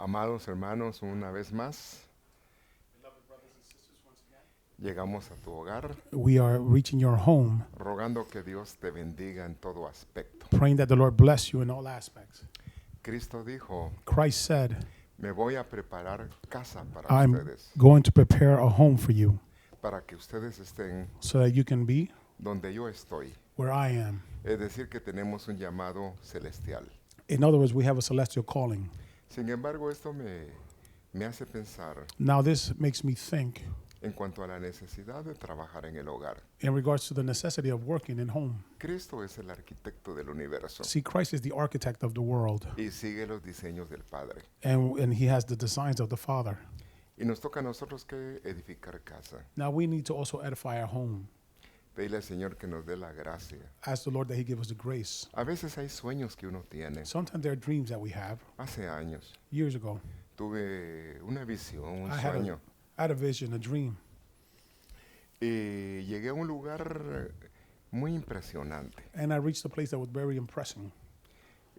Amados hermanos, una vez más, Beloved brothers and sisters, once again, llegamos a tu hogar, we are reaching your home, rogando que Dios te bendiga en todo aspecto. praying that the Lord bless you in all aspects. Cristo dijo, Christ said, me voy a preparar casa para I'm ustedes, going to prepare a home for you para que ustedes estén so that you can be donde yo estoy. where I am. Es decir, que tenemos un llamado celestial. In other words, we have a celestial calling. Sin embargo, esto me hace pensar Now, this makes me think en cuanto a la necesidad de trabajar en el hogar. in regards to the necessity of working in home. Cristo es el arquitecto del universo See, Christ is the architect of the world, y sigue los diseños del Padre. and he has the designs of the Father. Y nos toca a nosotros que edificar casa. Now, we need to also edify our home. Pedirle al Señor que nos dé la gracia. Ask the Lord that he give us the grace. A veces hay sueños que uno tiene. Sometimes there are dreams that we have. Hace años Years ago, tuve una visión, un I sueño. had a vision, a dream. Y llegué a un lugar muy impresionante. And I reached a place that was very impressive.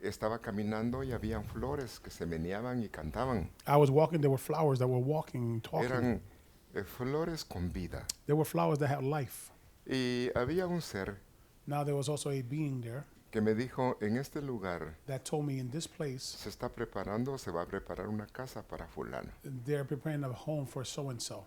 Estaba caminando y habían flores que se meneaban y cantaban. I was walking, there were flowers that were walking, talking. Eran flores con vida. There were flowers that had life. Y había un ser Now there was also a being there que me dijo, en este lugar that told me in this place, se está preparando, se va a preparar una casa para fulano. they're preparing a home for so-and-so.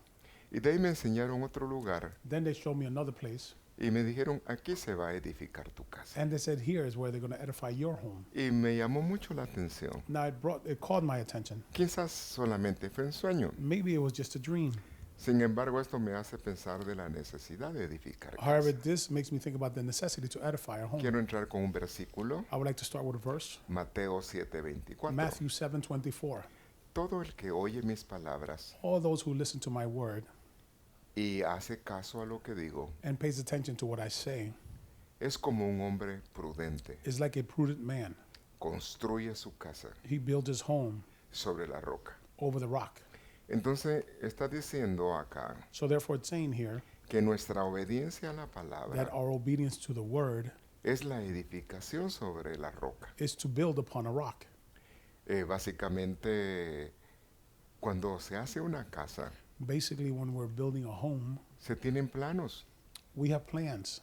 Y de ahí me enseñaron otro lugar Then they showed me another place, y me dijeron, aquí se va a edificar tu casa. and they said, here is where they're going to edify your home. Y me llamó mucho la atención. Now it caught my attention. Quizás solamente fue un sueño. Maybe it was just a dream. Sin embargo, esto me hace pensar de la necesidad de edificar However, casa. this makes me think about the necessity to edify our home. Quiero entrar con un versículo, I would like to start with a verse, Mateo 7:24. Matthew 7:24. Todo el que oye mis palabras All those who listen to my word y hace caso a lo que digo, and pays attention to what I say es como un hombre prudente. is like a prudent man. Construye su casa He builds his home sobre la roca. over the rock. Entonces, está diciendo acá So therefore it's saying here que nuestra obediencia a la that palabra our obedience to the word es la edificación sobre la roca. is to build upon a rock. Básicamente, cuando se hace una casa, Basically, when we're building a home, se tienen planos. we have plans.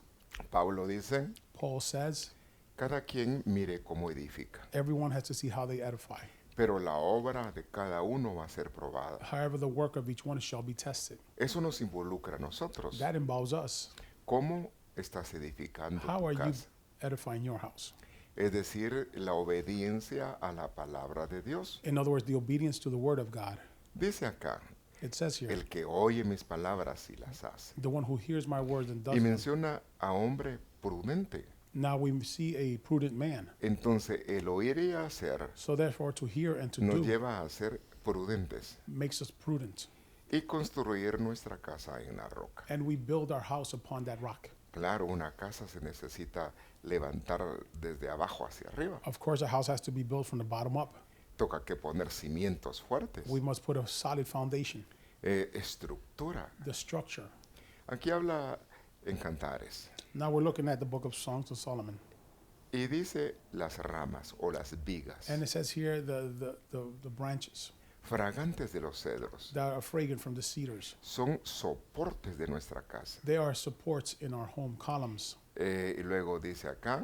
Pablo dice, Paul says cada quien mire cómo edifica, everyone has to see how they edify. pero la obra de cada uno va a ser probada. However, the work of each one shall be tested. Eso nos involucra a nosotros. That involves us. ¿Cómo estás edificando How are tu you casa? edifying your house? Es decir, la obediencia a la palabra de Dios. In other words, the obedience to the word of God. Dice acá, It says here, el que oye mis palabras y las hace. the one who hears my words and does Y them. menciona a hombre prudente. Now we see a prudent man. Entonces, el oír y hacer So therefore, to hear and to nos do lleva a ser prudentes makes us prudent. y construir nuestra casa en la roca. And we build our house upon that rock. Claro, una casa se necesita levantar desde abajo hacia arriba. Of course, a house has to be built from the bottom up. Toca que poner cimientos fuertes, We must put a solid foundation, estructura. the structure. Aquí habla en Cantares Now we're looking at the book of Songs of Solomon. y dice las ramas o las vigas, And it says here the branches fragantes de los cedros, that are fragrant from the cedars. son soportes de nuestra casa. They are supports in our home, columns. Y luego dice acá,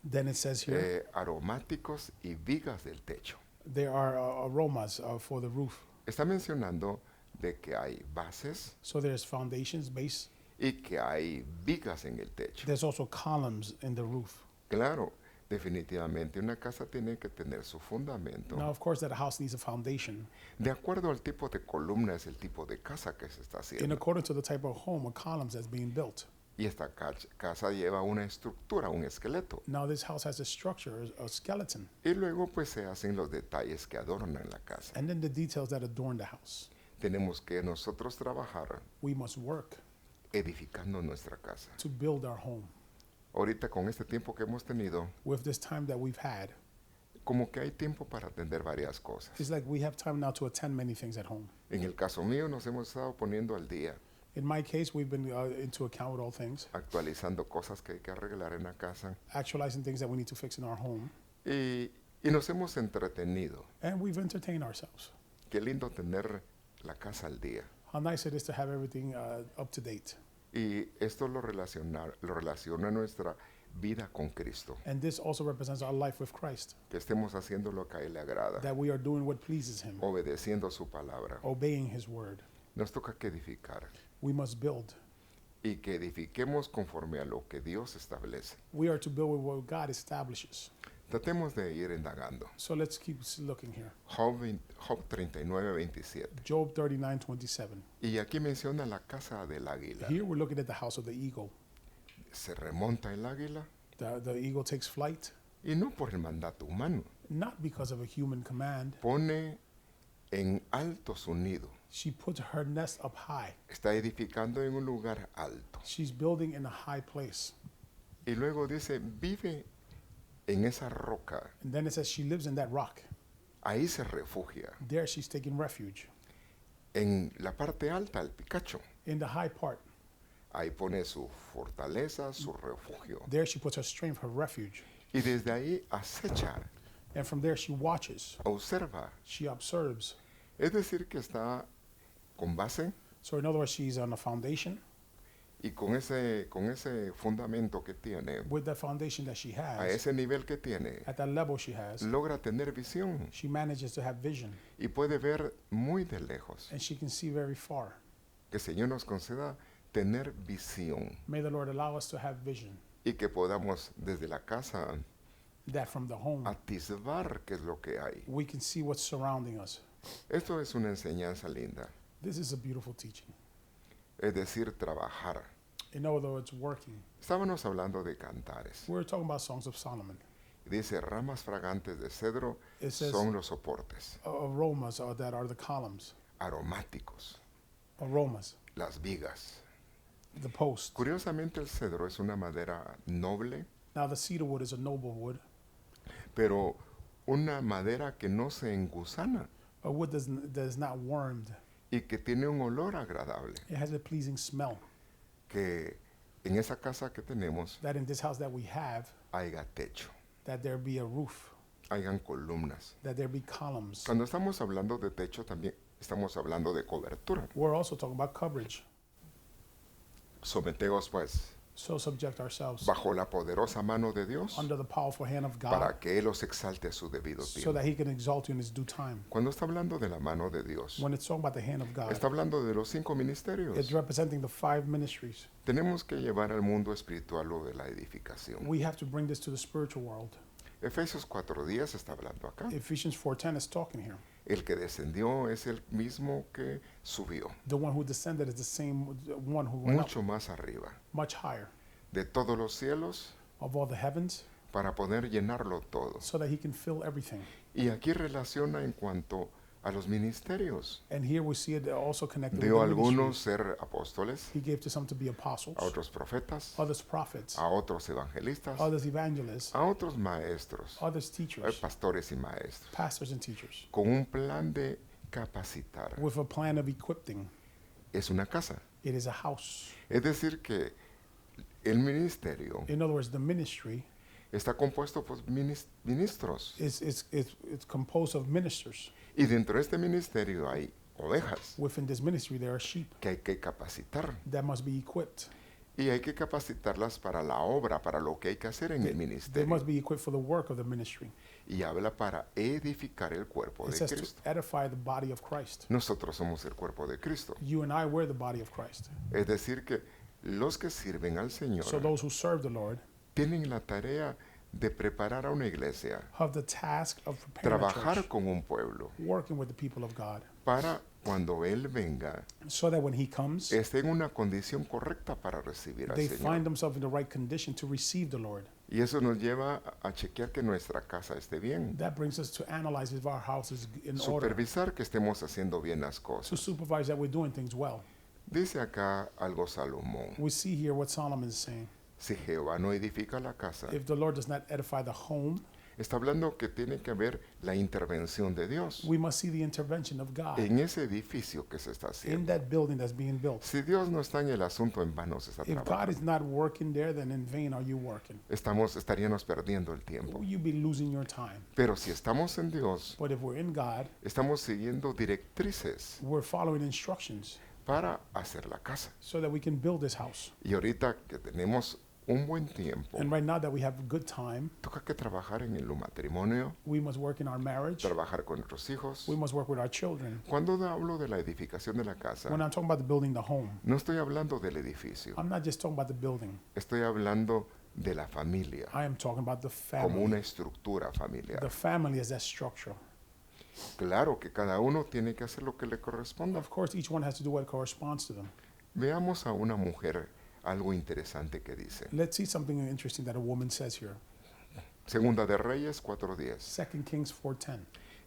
Then it says here, aromáticos y vigas del techo. there are aromas for the roof. Está mencionando de que hay bases So there's foundations, base. y que hay vigas en el techo. There's also columns in the roof. Claro, definitivamente una casa tiene que tener su fundamento. Now, of course, that a house needs a foundation. De acuerdo al tipo de columna es el tipo de casa que se está In haciendo. accordance to the type of home or columns that's being built. Y esta casa lleva una estructura, un esqueleto. Now, this house has a structure, a skeleton, Y luego pues se hacen los detalles que adornan la casa. and then the details that adorn the house. Tenemos que nosotros trabajar We must work edificando nuestra casa. to build our home. Ahorita con este tiempo que hemos tenido, With this time that we've had, como que hay tiempo para atender varias cosas. it's like we have time now to attend many things at home. En el caso mío nos hemos estado poniendo al día, In my case, we've been into account with all things, actualizando cosas que hay que arreglar en la casa. actualizing things that we need to fix in our home, Y nos hemos entretenido. and we've entertained ourselves. qué lindo tener la casa al día. How nice it is to have everything up to date. Y esto lo relaciona nuestra vida con Cristo. And this also represents our life with Christ, Que estemos haciendo lo que a Él le agrada, that we are doing what pleases Him, obedeciendo su palabra. obeying His word. Nos toca que edificar We must build. y que edifiquemos conforme a lo que Dios establece. We are to build with what God establishes. Tratemos de ir indagando. So let's keep looking here. Job 39:27. Job 39:27. Y aquí menciona la casa del águila. Here we're looking at the house of the eagle. Se remonta el águila The eagle takes flight, y no por el mandato humano. not because of a human command. Pone en alto su nido. She puts her nest up high. Está edificando en un lugar alto. She's building in a high place. Y luego dice, vive en esa roca. And then it says she lives in that rock. Ahí se refugia. There she's taking refuge. En la parte alta, el picacho. In the high part, Ahí pone su fortaleza, su refugio. there she puts her strength, her refuge. Y desde ahí acecha, And from there she watches. observa. She observes. Es decir, que está con base So in other words, she's on a foundation. y con ese fundamento que tiene, With that foundation that she a has, ese nivel que tiene, at that level she has, logra tener visión she manages to have vision. y puede ver muy de lejos. And she can see very far. Que el Señor nos conceda tener visión May the Lord allow us to have vision. y que podamos desde la casa That from the home, atisbar qué es lo que hay. we can see what's surrounding us. Esto es una enseñanza linda, This is a beautiful teaching. es decir, trabajar. In other words, working. Estábamos hablando de cantares. We're talking about Songs of Solomon. Dice, ramas fragantes de cedro It says son los soportes, aromas that are the columns. aromáticos, Aromas, las vigas. the post. Curiosamente el cedro es una madera noble, Now the cedar wood is a noble wood, pero una madera que no se engusana a wood that is not wormed. y que tiene un olor agradable. It has a pleasing smell. Que en esa casa que tenemos That in this house that we have, haya techo, that there be a roof, hayan columnas. that there be columns. Cuando estamos hablando de techo también estamos hablando de cobertura. We're also talking about coverage. Someteos pues So subject ourselves bajo la poderosa mano de Dios under the powerful hand of God, para que Él los exalte a su debido so tiempo. that He can exalt you in His due time. Cuando está hablando de la mano de Dios, When it's talking about the hand of God, está hablando de los 5 ministerios. it's representing the 5 ministries. Tenemos que llevar al mundo espiritual lo de la edificación. We have to bring this to the spiritual world. Efesios 4:10 está hablando acá. Ephesians 4:10 is talking here. El que descendió es el mismo que subió, The one who descended is the same one who went up mucho más arriba, much higher de todos los cielos, of all the heavens, para poder llenarlo todo. so that He can fill everything. Y aquí relaciona en cuanto a los ministerios. And here we see it also connected Dio a with the algunos ministries. ser apóstoles, He gave to some to be apostles, a otros profetas, others prophets, a otros evangelistas, others evangelists, a otros maestros, others teachers, pastores y maestros, pastors and teachers, con un plan de capacitar. with a plan of equipping. Es una casa. It is a house. Es decir, que el ministerio In other words, the ministry está compuesto por ministros. it's composed of ministers. Y dentro de este ministerio hay ovejas Within this ministry, there are sheep que hay que capacitar. that must be equipped. Y hay que capacitarlas para la obra, para lo que hay que hacer en el They ministerio. must be equipped for the work of the ministry. Y habla para edificar el cuerpo It de says Cristo. to edify the body of Christ. Nosotros somos el cuerpo de Cristo. You and I were the body of Christ. Es decir, que los que sirven al Señor So those who serve the Lord tienen la tarea de preparar a una iglesia, have the task of preparing a trabajar church, con un pueblo, working with the people of God, para cuando Él venga, so that when He comes, esté en una condición correcta para recibir al they find Señor. themselves in the right condition to receive the Lord. Y eso nos lleva a chequear que nuestra casa esté bien, That brings us to analyze if our house is in order, supervisar que estemos haciendo bien las to cosas. supervise that we're doing things well. Dice acá algo Salomón: We see here what Solomon is saying. si Jehová no edifica la casa, If the Lord does not edify the home, Está hablando que tiene que haber la intervención de Dios We must see the intervention of God en ese edificio que se está in haciendo. that building that's being built. Si Dios no está en el asunto, en vano se está If God trabajando. is not working there, then in vain are you working. Estaríamos perdiendo el tiempo. You'll be losing your time. Pero si estamos en Dios, But if we're in God, estamos siguiendo directrices we're following instructions para hacer la casa. so that we can build this house. Y ahorita que tenemos un buen tiempo, And right now that we have good time, toca que trabajar en el matrimonio, we must work in our marriage. trabajar con nuestros hijos. We must work with our children. Cuando hablo de la edificación de la casa, When I'm talking about the building the home, no estoy hablando del edificio, I'm not just talking about the building. estoy hablando de la familia, I am talking about the como una family. estructura familiar. The family is that structure. Claro que cada uno tiene que hacer lo que le corresponda. Of course, each one has to do what corresponds to them. Veamos a una mujer algo interesante que dice. Let's see something interesting that a woman says here. Segunda de Reyes 4:10. 2 Kings 4:10.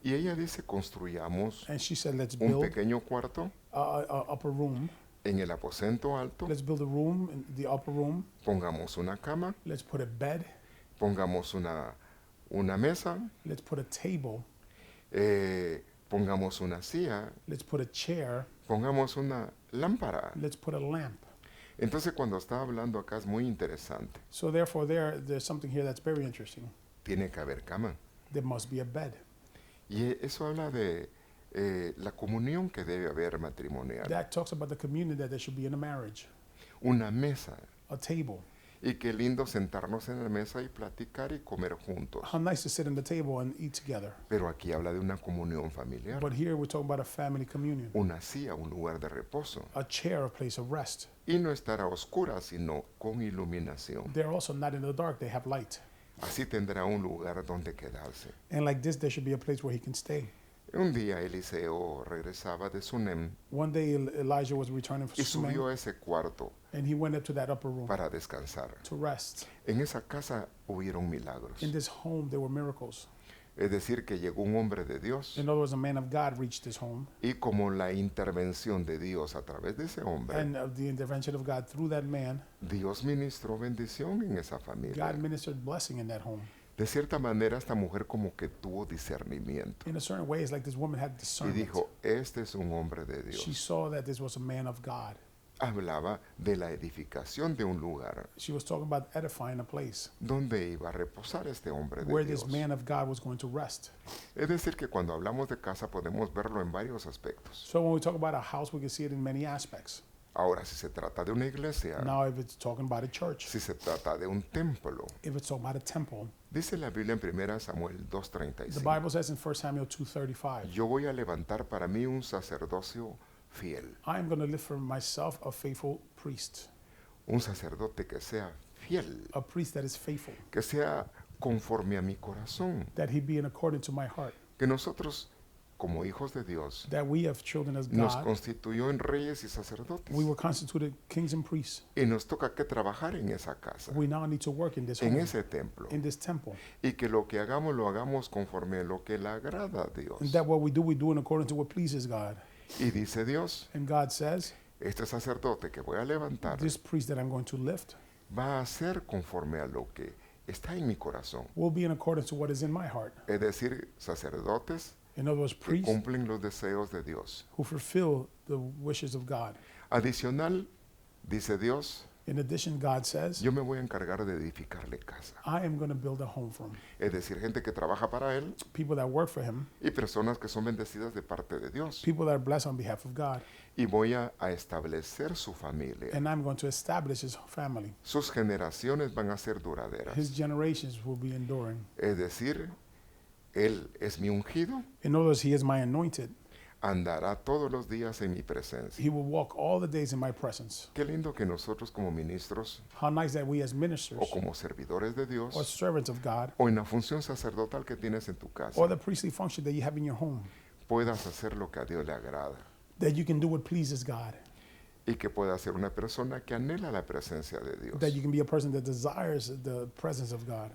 Y ella dice, construyamos And she said, let's un build pequeño cuarto a upper room. en el aposento alto, Let's build a room in the upper room. pongamos una cama, Let's put a bed. pongamos una mesa, Let's put a table. pongamos una silla, Let's put a chair. pongamos una lámpara. Let's put a lamp. Entonces cuando está hablando acá es muy interesante. So therefore, there's something here that's very interesting. Tiene que haber cama. There must be a bed. Y eso habla de la comunión que debe haber matrimonial. That talks about the communion that there should be in a marriage. Una mesa. A table. Y qué lindo sentarnos en la mesa y platicar y comer juntos. How nice to sit at the table and eat together. Pero aquí habla de una comunión familiar. But here we're talking about a family communion. Una silla, un lugar de reposo. A chair, a place of rest. Y no estar a oscuras, sino con iluminación. They're also not in the dark, they have light. Así tendrá un lugar donde quedarse. And like this, there should be a place where he can stay. Un día Eliseo regresaba de Sunem One day Elijah was returning y from subió Sunem, a ese cuarto and he went up to that upper room para descansar. to rest. En esa casa hubieron milagros. In this home, there were miracles. Es decir, que llegó un hombre de Dios In other words, a man of God reached this home, y como la intervención de Dios a través de ese hombre, and the intervention of God through that man, Dios ministró bendición en esa familia. God ministered blessing in that home. De cierta manera, esta mujer como que tuvo discernimiento In a certain way, it's like this woman had y discernment. dijo, este es un hombre de She Dios. saw that this was a man of God. Hablaba de la edificación de un lugar She was talking about edifying a place donde iba a reposar este hombre de where Dios. this man of God was going to rest. Es decir, que cuando hablamos de casa podemos verlo en varios aspectos. So when we talk about a house, we can see it in many aspects. Ahora, si se trata de una iglesia, Now, if it's talking about a church, si se trata de un templo, if it's talking about a temple, dice la Biblia en 1 Samuel the 2:35, Bible says in 1 Samuel 2:35, yo voy a levantar para mí un sacerdocio fiel, I am going to live for myself a faithful priest, un sacerdote que sea fiel, a priest that is faithful, que sea conforme a mi corazón, that he be in accordance to my heart, que nosotros como hijos de Dios that we have children as nos God. constituyó en reyes y sacerdotes We were constituted kings and priests. y nos toca que trabajar en esa casa, We now need to work in this en home, ese templo, in this temple. y que lo que hagamos lo hagamos conforme a lo que le agrada a Dios. And that what we do in accordance to what pleases God. Y dice Dios, And God says, este sacerdote que voy a levantar this priest that I'm going to lift va a ser conforme a lo que está en mi corazón. will be in accordance to what is in my heart. Es decir, sacerdotes In other words, que priests cumplen los deseos de Dios. who fulfill the wishes of God. Adicional, dice Dios, In addition, God says, yo me voy a encargar de edificarle casa. I am going to build a home for him. Es decir, gente que trabaja para él People that work for him, y personas que son bendecidas de parte de Dios. people that are blessed on behalf of God. Y voy a establecer su familia. And I'm going to establish his family. Sus generaciones van a ser duraderas. His generations will be enduring. Es decir, él es mi ungido, In other words, he is my anointed. andará todos los días en mi presencia. He will walk all the days in my presence. Qué lindo que nosotros como ministros How nice that we as ministers o como servidores de or Dios servants of God o en la función sacerdotal que tienes en tu casa or the priestly function that you have in your home, puedas hacer lo que a Dios le agrada that you can do what pleases God, y que puedas ser una persona que anhela la presencia de Dios. that you can be a person that desires the presence of God.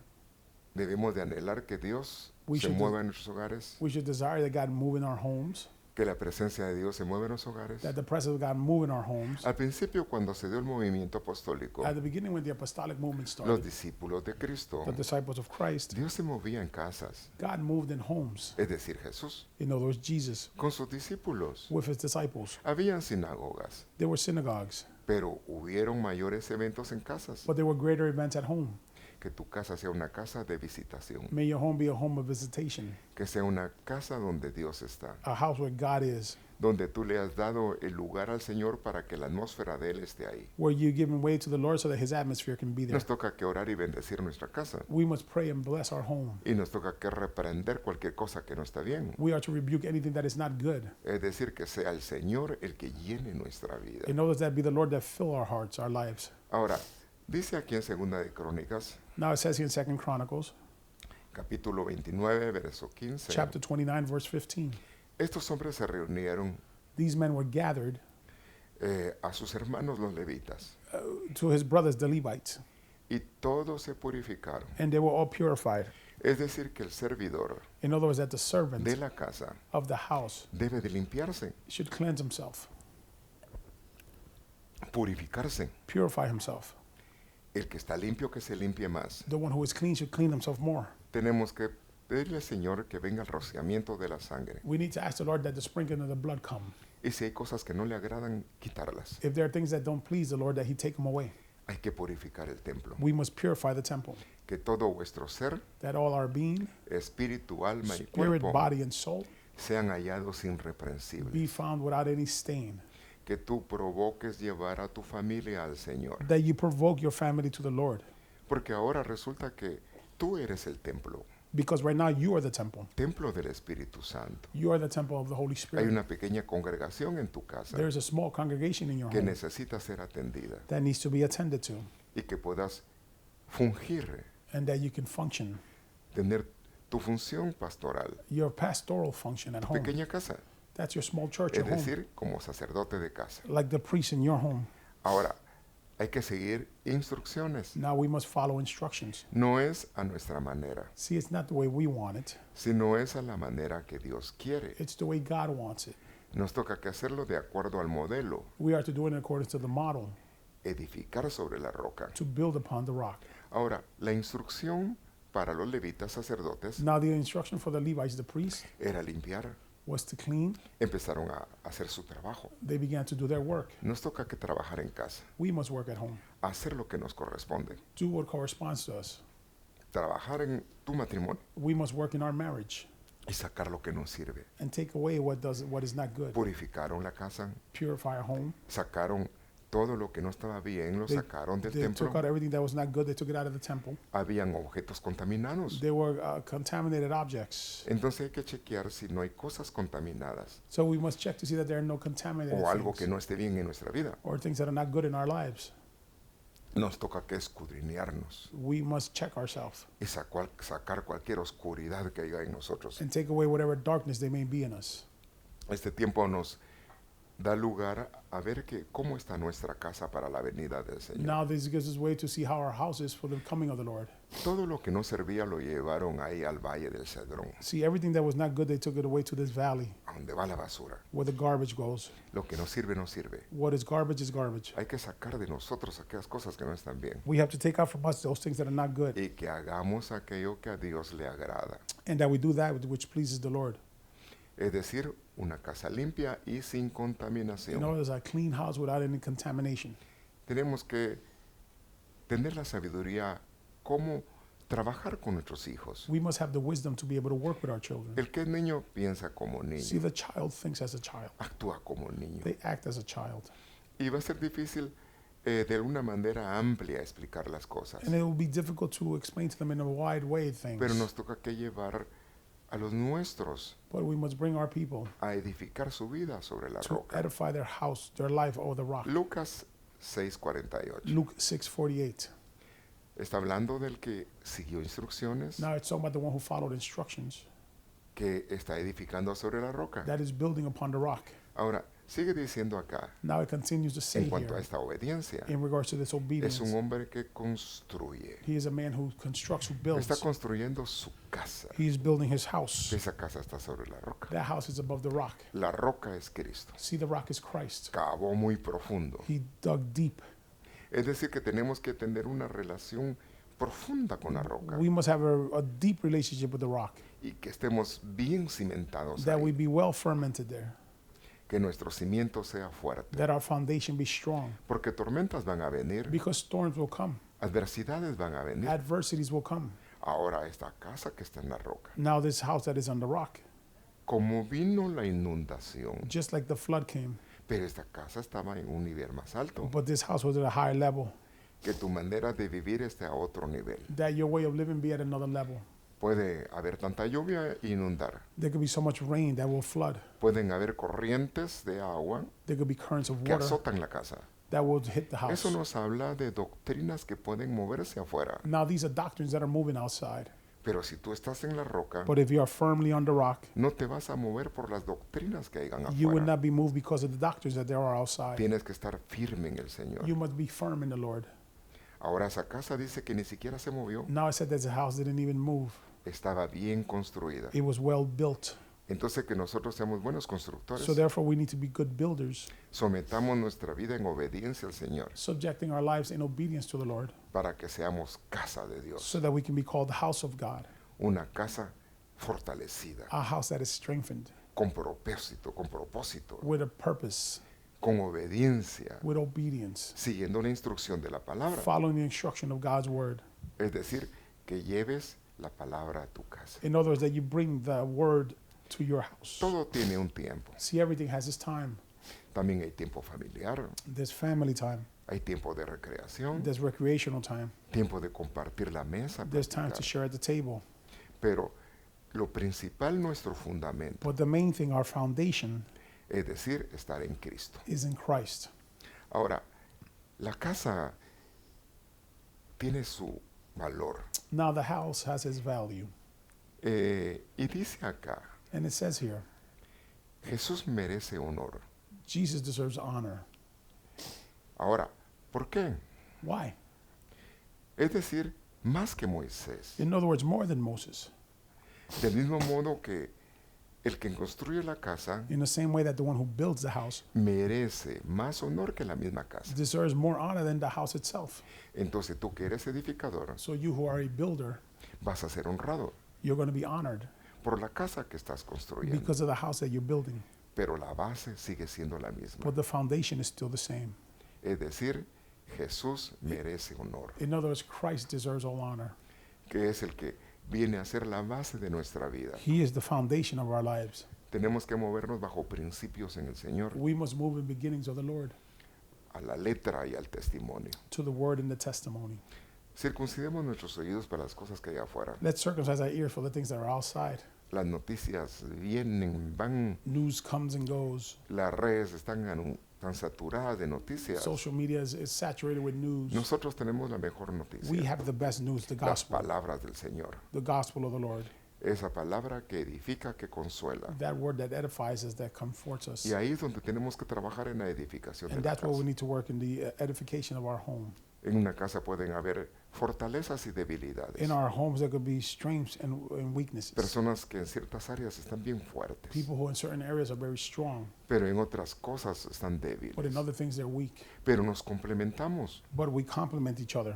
Debemos de anhelar que Dios We se should mueva en nuestros hogares, We should desire that God move in our homes, que la presencia de Dios se mueve en los hogares. that the presence of God move in our homes. Al principio, cuando se dio el movimiento apostólico, At the beginning, when the apostolic movement los started, discípulos de Cristo, the disciples of Christ, Dios se movía en casas, God moved in homes. es decir, Jesús, In other words, Jesus con sus discípulos. with his disciples. Habían sinagogas, There were synagogues, pero hubieron mayores eventos en casas. but there were greater events at home. Que tu casa sea una casa de visitación, May your home be a home of visitation, que sea una casa donde Dios está, a house where God is, donde tú le has dado el lugar al Señor para que la atmósfera de Él esté ahí. where you give way to the Lord so that his atmosphere can be there. Nos toca que orar y bendecir nuestra casa. We must pray and bless our home. Y nos toca que reprender cualquier cosa que no está bien. We are to rebuke anything that is not good. Es decir, que sea el Señor el que llene nuestra vida. In order that be the Lord that fill our hearts, our lives. Ahora, dice aquí en Segunda de Crónicas, Now it says here in 2 Chronicles, capítulo 29, verso 15, chapter 29, verse 15. estos hombres se reunieron These men were gathered a sus hermanos los levitas, to his brothers, the Levites, y todos se purificaron. and they were all purified. Es decir, que el servidor In other words, that the servant de la casa of the house debe de limpiarse, should cleanse himself, purificarse. purify himself. El que está limpio, que se limpie más. The one who is clean should clean himself more. Tenemos que pedirle al Señor que venga el rociamiento de la sangre. We need to ask the Lord that the sprinkling of the blood come. Y si hay cosas que no le agradan, quitarlas. If there are things that don't please the Lord, that he take them away. Hay que purificar el templo. We must purify the temple, Que todo vuestro ser, that all our being, espíritu, alma y spirit, cuerpo body, and soul sean hallados irreprensibles. be found without any stain. Que tú provoques llevar a tu familia al Señor. That you provoke your family to the Lord. Porque ahora resulta que tú eres el templo. Because right now you are the temple. Templo del Espíritu Santo. You are the temple of the Holy Hay Spirit. una pequeña congregación en tu casa There is a small congregation in your que home necesita ser atendida that needs to be attended to, y que puedas fungir, and that you can function tener tu función pastoral, your pastoral function at tu home. pequeña casa, That's your small church es at home, decir, como sacerdote de casa. like the priest in your home. Ahora, hay que seguir instrucciones. Now we must follow instructions. No es a nuestra manera, See, it's not the way we want it. sino es a la manera que Dios quiere. It's the way God wants it. Nos toca que hacerlo de acuerdo al modelo, We are to do it in accordance to the model, edificar sobre la roca. to build upon the rock. Ahora, la instrucción para los levitas sacerdotes Now the instruction for the Levites, the priests, era limpiar. was to clean. Empezaron a hacer su trabajo. They began to do their work. Nos toca que trabajar en casa, We must work at home. hacer lo que nos corresponde. Do what corresponds to us. Trabajar en tu matrimonio We must work in our marriage y sacar lo que nos sirve. and take away what is not good. Purificaron la casa, Purify our home. sacaron todo lo que no estaba bien, lo They- sacaron del They templo. took out everything that was not good. They took it out of the temple. Habían objetos contaminados. There were contaminated objects. Entonces hay que chequear si no hay cosas contaminadas So we must check to see that there are no contaminated o algo things que no esté bien en nuestra vida. or things that are not good in our lives. Nos toca que escudriñarnos We must check ourselves y sacar cualquier oscuridad que haya en nosotros. and take away whatever darkness they may be in us. Este tiempo nos da lugar a ver que cómo está nuestra casa para la venida del Señor. Now this gives us way to see how our house is for the coming of the Lord. Todo lo que no servía lo llevaron ahí al Valle del Cedrón, See, everything that was not good, they took it away to this valley a donde va la basura. where the garbage goes. Lo que no sirve, no sirve. What is garbage is garbage. Hay que sacar de nosotros aquellas cosas que no están bien We have to take out from us those things that are not good, y que hagamos aquello que a Dios le agrada. and that we do that which pleases the Lord. Es decir, una casa limpia y sin In contaminación. order as a clean house without any contamination. Tenemos que tener la sabiduría cómo trabajar con nuestros hijos. We must have the wisdom to be able to work with our children. El que es niño piensa como See, niño, the child thinks as a child. actúa como niño. They act as a child. Y va a ser difícil de alguna manera amplia explicar las cosas. And it will be difficult to explain to them in a wide way Pero things. nos toca que llevar a los nuestros But we must bring our people a edificar su vida sobre la to roca. edify their house, their life over the rock. Lucas 6:48. Luke 6:48. Está hablando del que siguió instrucciones, Now it's talking about the one who followed instructions, que está edificando sobre la roca. that is building upon the rock. Ahora, Sigue diciendo acá, Now it continues to say en cuanto a here, esta obediencia, in regards to this es obedience, un hombre que construye. he is a man who constructs, who Está builds. construyendo su casa. He is building his house. Esa casa está sobre la roca. That house is above the rock. La roca es Cristo. See, the rock is Christ. Cavó muy profundo. He dug deep. Es decir, que tenemos que tener una relación profunda con la roca We must have a deep relationship with the rock, y que estemos bien cimentados that we ahí. be well fermented there, Que nuestro cimiento sea fuerte. that our foundation be strong. Porque tormentas van a venir, Because storms will come, adversidades van a venir. adversities will come. Ahora esta casa que está en la roca. Now this house that is on the rock, Como vino la inundación, just like the flood came, pero esta casa estaba en un nivel más alto, but this house was at a higher level, que tu manera de vivir esté a otro nivel. that your way of living be at another level. Puede haber tanta lluvia e inundar. There could be so much rain that will flood. Pueden haber corrientes de agua There could be currents of que water azotan la casa. that will hit the house. Eso nos habla de doctrinas que pueden moverse afuera. Now these are doctrines that are moving outside. Pero si tú estás en la roca, But if you are firmly on the rock, no te vas a mover por las doctrinas que hayan you will afuera. not be moved because of the doctrines that there are outside. Tienes que estar firme en el Señor. You must be firm in the Lord. Ahora esa casa dice que ni siquiera se movió. Now it said that the house didn't even move. Estaba bien construida. It was well built. Entonces que nosotros seamos buenos constructores. So therefore we need to be good builders, Sometamos nuestra vida en obediencia al Señor subjecting our lives in obedience to the Lord, para que seamos casa de Dios. so that we can be called the house of God, Una casa fortalecida, a house that is strengthened con propósito, with a purpose, con obediencia, with obedience, siguiendo la instrucción de la palabra. following the instruction of God's word. Es decir, que lleves la palabra a tu casa. In other words, that you bring the word to your house. Todo tiene un tiempo. See, everything has its time. También hay tiempo familiar, There's family time. hay tiempo de recreación, There's recreational time. tiempo de compartir la mesa, There's time to platicar. share at the table. Pero lo principal, nuestro fundamento, But the main thing, our foundation, es decir, estar en Cristo. is in Christ. Ahora, la casa tiene su valor. Now the house has its value. Y dice acá, And it says here, Jesús merece honor. Jesus deserves honor. Ahora, ¿por qué? Why? Es decir, más que Moisés. In other words, more than Moses. Del mismo modo que el que construye la casa In the same way that the one who builds the house merece más honor que la misma casa. deserves more honor than the house itself. Entonces tú que eres edificador So you who are a builder, vas a ser honrado you're going to be honored por la casa que estás construyendo. because of the house that you're building. Pero la base sigue siendo la misma. But the foundation is still the same. Es decir, Jesús merece honor, In other words, Christ deserves all honor. que es el que viene a ser la base de nuestra vida. He is the foundation of our lives. Tenemos que movernos bajo principios en el Señor, We must move in beginnings of the Lord, a la letra y al testimonio. to the word and the testimony. Circuncidemos nuestros oídos para las cosas que hay afuera. Let's circumcise our ears for the things that are outside. Las noticias vienen, van, News comes and goes. las redes están tan saturadas de noticias. Social media is saturated with news. Nosotros tenemos la mejor We noticia, have the best news, the las gospel, palabras del Señor. the gospel of the Lord. Esa palabra que edifica, que consuela. That word that edifies us, that comforts us. Y ahí es donde tenemos que trabajar en la edificación de And la that's where we casa. need to work in the edification of our home. En una casa pueden haber fortalezas y debilidades. In our homes, there could be strengths and weaknesses. Personas que en ciertas áreas están bien fuertes, People who in certain areas are very strong, pero en otras cosas están but in débiles. other things they're weak. Pero nos complementamos. But we complement each other.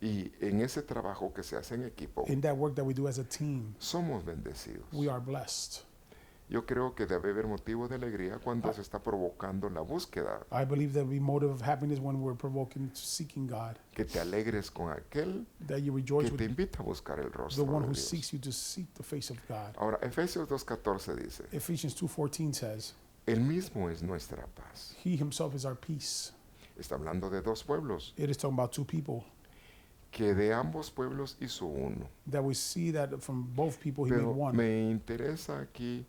Y en ese trabajo que se hace en equipo, In that work that we do as a team, somos bendecidos. we are blessed. Yo creo que debe haber motivo de alegría cuando se está provocando la búsqueda. I believe there will be motive of happiness when we're provoking seeking God. Que te alegres con aquel That you que rejoice te with invita a buscar el the rostro one de who Dios. seeks you to seek the face of God. Ahora, Efesios 2.14 dice, Ephesians 2:14 says, Él mismo es nuestra paz. He himself is our peace. Está hablando de dos pueblos, It is talking about two people, que de ambos pueblos hizo uno. that we see that from both people he made Pero one. me interesa aquí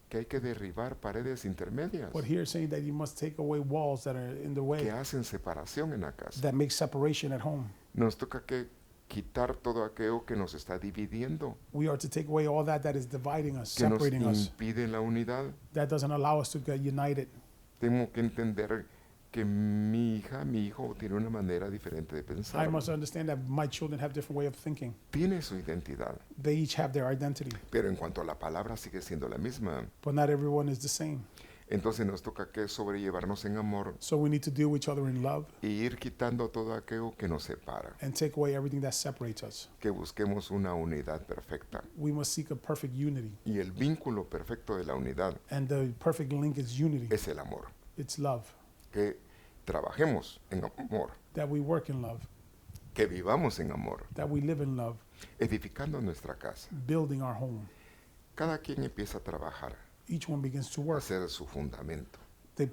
que hay que derribar paredes intermedias But here it's saying that you must take away walls that are in the que way, hacen separación en la casa. that make separation at home. Nos toca que quitar todo aquello que nos está dividiendo, We are to take away all that is dividing us, que nos separating us, impide la unidad. that doesn't allow us to get united. Tengo que entender que mi hija, mi hijo tiene una manera diferente de I pensar. must understand that my children have different way of thinking. Tiene su identidad. They each have their identity, Pero en cuanto a la palabra sigue siendo la misma. but not everyone is the same. Entonces nos toca que sobrellevarnos en amor So we need to deal with each other in love y ir quitando todo aquello que nos separa. and take away everything that separates us. Que busquemos una unidad perfecta. We must seek a perfect unity. Y el vínculo perfecto de la unidad And the perfect link is unity. es el amor. It's love. Que trabajemos en amor. That we work in love. Que vivamos en amor. That we live in love. Edificando nuestra casa. Building our home. Cada quien empieza a trabajar. Each one begins to A work. hacer su fundamento. They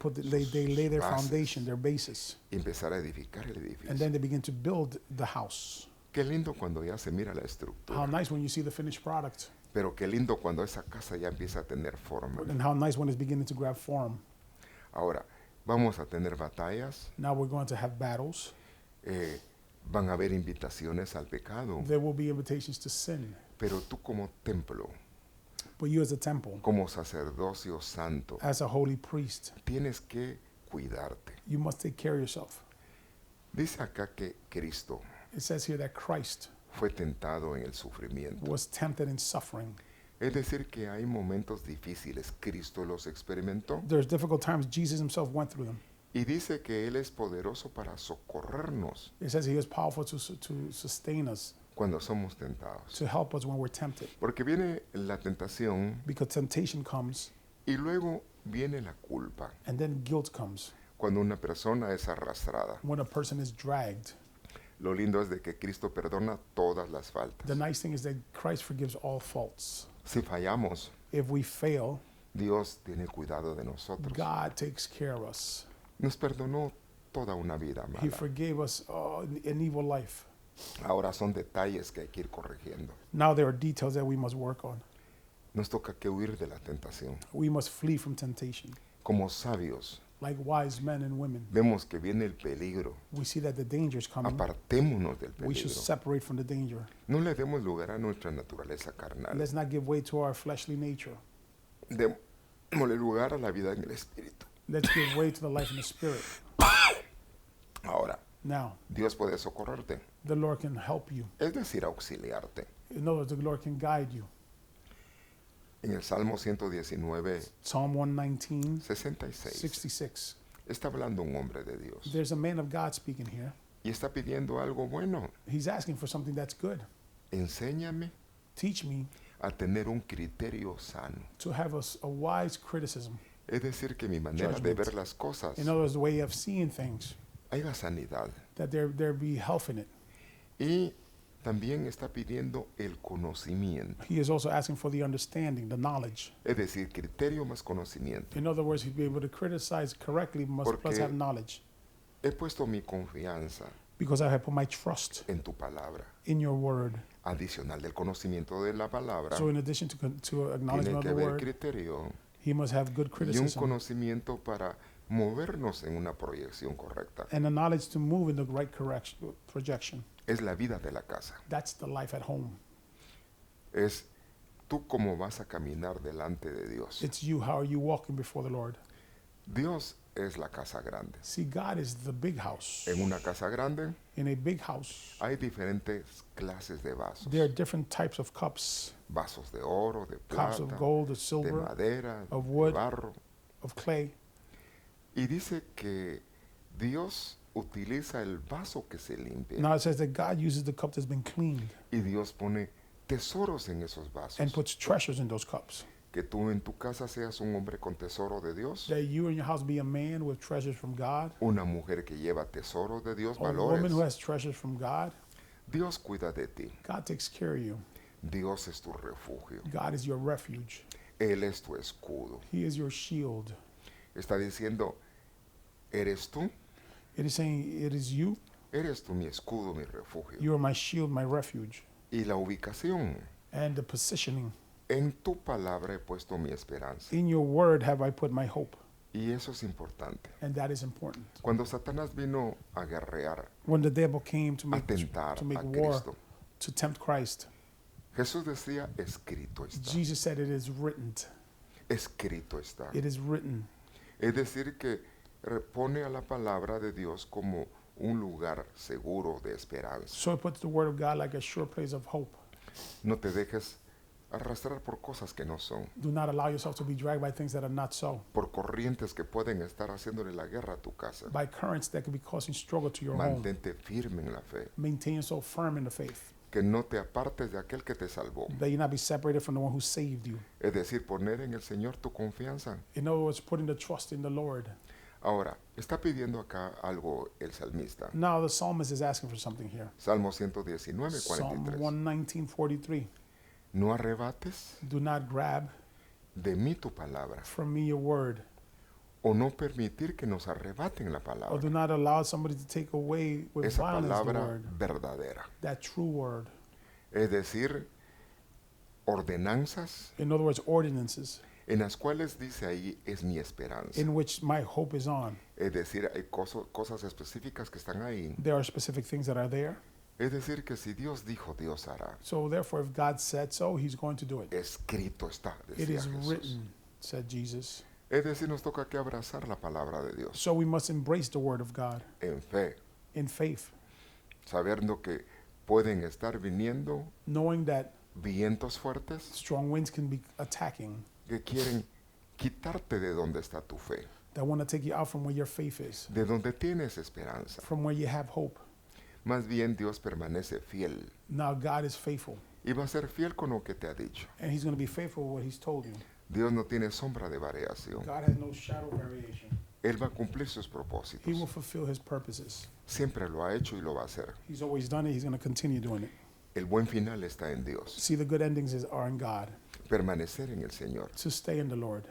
lay their bases. foundation, their basis. Y empezar a edificar el And edificio. then they begin to build the house. Qué lindo cuando ya se mira la How estructura. nice when you see the finished product. Pero qué lindo cuando esa casa ya empieza a tener forma. And how nice when it's beginning to grab form. Ahora, vamos a tener batallas. Now we're going to have battles. Van a haber invitaciones al pecado. There will be invitations to sin. Pero tú como templo, But you as a temple, como sacerdocio santo, as a holy priest, tienes que cuidarte. you must take care of yourself. Dice acá que Cristo It says here that Christ fue tentado en el sufrimiento. was tempted in suffering. Es decir, que hay momentos difíciles. Cristo los experimentó. There's difficult times. Jesus himself went through them. Y dice que Él es poderoso para socorrernos It says he is powerful to sustain us, cuando somos tentados. to help us when we're tempted. Porque viene la tentación Because temptation comes, y luego viene la culpa. and then guilt comes. Cuando una persona es arrastrada. When a person is dragged, Lo lindo es de que Cristo perdona todas las the faltas. nice thing is that Christ forgives all faults. Si fallamos, If we fail, Dios tiene cuidado de nosotros. God takes care of us. Nos perdonó toda una vida He mala. forgave us an evil life. Ahora son detalles que hay que ir corrigiendo. Now there are details that we must work on. Nos toca que huir de la tentación. We must flee from temptation. Como sabios, Like wise men and women, vemos que viene el peligro. we see that the danger is coming. Apartémonos del We should peligro. separate from the danger. No le demos lugar a nuestra naturaleza carnal. Let's not give way to our fleshly nature. Démosle lugar a la vida en el espíritu. Let's give way to the life in the spirit. Ahora, Now, Dios puede socorrerte, the Lord can help you. es decir, auxiliarte. In other words, the Lord can guide you. En el Salmo 119, Psalm 119, 66, 66. está hablando un hombre de Dios There's a man of God speaking here. y está pidiendo algo bueno. He's asking for something that's good. Enséñame Teach me a tener un criterio sano. to have a wise criticism. Es decir, que mi manera de Judgment. ver las cosas In other words, the way of seeing things, haya sanidad. that there be health in it. Y también está pidiendo el conocimiento. He is also asking for the understanding, the knowledge. Es decir, criterio más conocimiento. In other words, he'd be able to criticize correctly, must plus Porque- have knowledge. He puesto mi confianza Because I have put my trust en tu palabra. in your word. Adicional del conocimiento de la palabra, So in addition to acknowledgement tiene of que the haber word, criterio he must have good y un criticism conocimiento para movernos en una proyección correcta. and a knowledge to move in the right projection. Es la vida de la casa. That's the life at home. Es tú cómo vas a caminar delante de Dios. It's you. How are you walking before the Lord? Dios es la casa grande. See, God is the big house. En una casa grande In a big house, hay diferentes clases de vasos. there are different types of cups, Vasos de oro, de cups plata, of gold, of de silver, madera, of de wood. barro. of clay. Y dice que Dios utiliza el vaso que se limpia. Now it says that God uses the cup that's been cleaned Y Dios pone tesoros en esos vasos. and puts treasures in those cups. Que tú en tu casa seas un hombre con tesoro de Dios. That you in your house be a man with treasures from God, Una mujer que lleva tesoros de Dios, a woman who valores. has treasures from God. Dios cuida de ti. God takes care of you. Dios es tu refugio. God is your refuge. Él es tu escudo. He is your shield. Está diciendo, ¿eres tú? It is saying, it is you. Eres tú mi escudo, mi refugio. You are my shield, my refuge. Y la ubicación. And the positioning. En tu palabra he puesto mi esperanza. In your word have I put my hope. Y eso es importante. And that is important. Cuando Satanás vino a guerrear, When the devil came to a make tentar a war, Cristo, to tempt Christ, Jesús decía, escrito está. Jesus said, it is written. Escrito está. It is written. Es decir, que pone a la palabra de Dios como un lugar seguro de esperanza. So it puts the word of God like a sure place of hope. No te dejes arrastrar por cosas que no son, Do not allow yourself to be dragged by things that are not so, por corrientes que pueden estar haciéndole la guerra a tu casa. by currents that could be causing struggle to your home. Mantente firme en la fe, Maintain yourself firm in the faith, que no te apartes de aquel que te salvó. that you not be separated from the one who saved you. Es decir, poner en el Señor tu confianza. In other words, putting the trust in the Lord. Ahora, está pidiendo acá algo el salmista. Now the psalmist is asking for something here. Salmo 119, Psalm 43. 119:43. No arrebates Do not grab de mí tu palabra, from me your word, o no permitir que nos arrebaten la or palabra, do not allow somebody to take away with esa violence the palabra word, verdadera. that true word. Es decir, ordenanzas In other words, ordinances en las cuales dice ahí es mi esperanza. in which my hope is on. Es decir, hay cosas específicas que están ahí. There are specific things that are there. Es decir, que si Dios dijo, Dios hará. So therefore, if God said so, he's going to do it. Escrito está, It decía is Jesús. written, said Jesus. Es decir, nos toca que abrazar la palabra de Dios So we must embrace the word of God en fe, in faith, sabiendo que pueden estar viniendo knowing that vientos fuertes strong winds can be attacking, que quieren quitarte de donde está tu fe, that want to take you out from where your faith is, de donde tienes esperanza. from where you have hope. Más bien Dios permanece fiel Now God is faithful, y va a ser fiel con lo que te ha dicho. and he's going to be faithful with what he's told you. Dios no tiene sombra de variación. God has no shadow variation. Él va a cumplir sus He will propósitos. fulfill his purposes. Siempre lo ha hecho y lo va a hacer. He's always done it. He's going to continue doing it. El buen final está en Dios. See, the good endings are in God. Permanecer en el Señor. To stay in the Lord.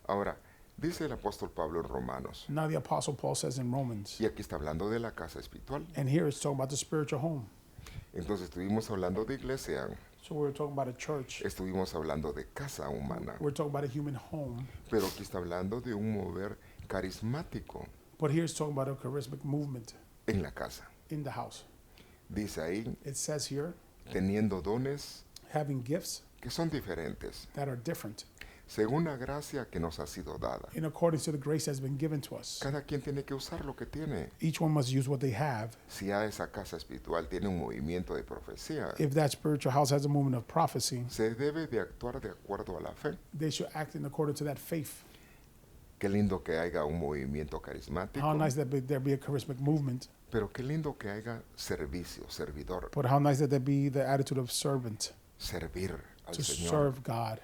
Ahora, dice el apóstol Pablo en Romanos, Now the Apostle Paul says in Romans, y aquí está hablando de la casa espiritual. and here it's talking about the spiritual home. Entonces estuvimos hablando de iglesia, So we're talking about a church. estuvimos hablando de casa humana, We're talking about a human home. pero aquí está hablando de un mover carismático But here it's talking about a charismatic movement en la casa. in the house. Dice ahí, It says here, teniendo dones having gifts que son diferentes, that are different según la gracia que nos ha sido dada. in accordance to the grace that's been given to us. Cada quien tiene que usar lo que tiene. Each one must use what they have. Si a esa casa espiritual tiene un movimiento de profecía, If that spiritual house has a movement of prophecy, se debe de actuar de acuerdo a la fe. they should act in accordance to that faith. Qué lindo que haya un movimiento carismático, How nice that there be a charismatic movement, pero qué lindo que haya servicio, servidor, but how nice that there be the attitude of servant servir al to Señor. serve God.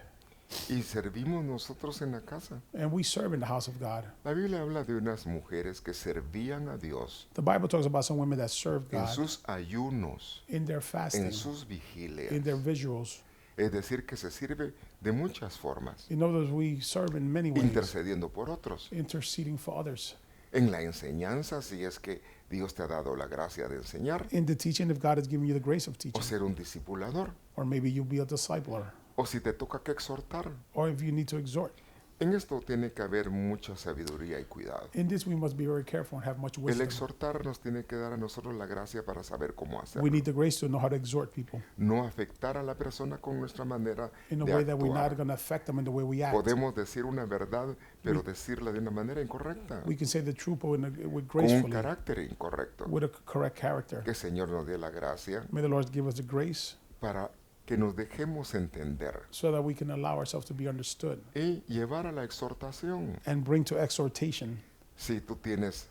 Y servimos nosotros en la casa. And we serve in the house of God. La Biblia habla de unas mujeres que servían a Dios The Bible talks about some women that serve en God sus ayunos, in their fasting, en sus in vigilias. their visuals. Es decir, que se sirve de muchas formas, In other words, we serve in many ways, intercediendo por otros. interceding for others. En la enseñanza, si es que Dios te ha dado la gracia de enseñar, In the teaching, if God has given you the grace of o teaching, ser un discipulador, or maybe you'll be a discipler, o si te toca que exhortar. or if you need to exhort. En esto tiene que haber mucha sabiduría y cuidado. In this, we must be very careful and have much El wisdom. exhortar nos tiene que dar a nosotros la gracia para saber cómo We hacerlo. need the grace to know how to exhort people No afectar a la persona con nuestra manera in a de way that we're not actuar. going to affect them in the way we act. Podemos decir una verdad, pero decirla de una manera incorrecta, We can say the truth, but with con un gracefully, carácter incorrecto. with a correct character. Que el Señor nos dé la gracia May the Lord give us the grace para que nos dejemos entender so that we can allow ourselves to be understood y llevar a la exhortación. and bring to exhortation. Si tú tienes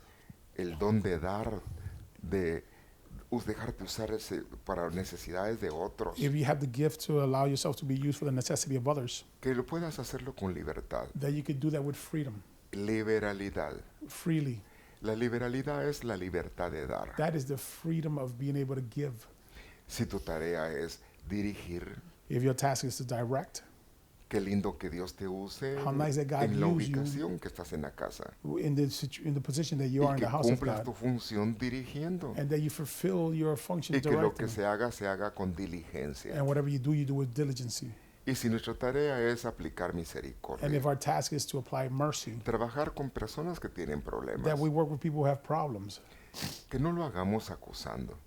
el don de dar, de dejarte usar ese para necesidades de otros, If you have the gift to allow yourself to be used for the necessity of others, que lo puedas hacerlo con libertad. that you could do that with freedom, Liberalidad. freely. La liberalidad es la libertad de dar. That is the freedom of being able to give. Si tu tarea es dirigir, If your task is to direct, qué lindo que Dios te use How nice that God en la use you. ubicación que estás en la casa in the position that you y are in que the house of cumplas God, tu función dirigiendo and that you fulfill your function y que lo que directing, se haga con diligencia. and whatever you do with diligence. Y si nuestra tarea es aplicar And misericordia, if our task is to apply mercy, trabajar con personas que tienen problemas, that we work with people who have problems, que no lo hagamos acusando,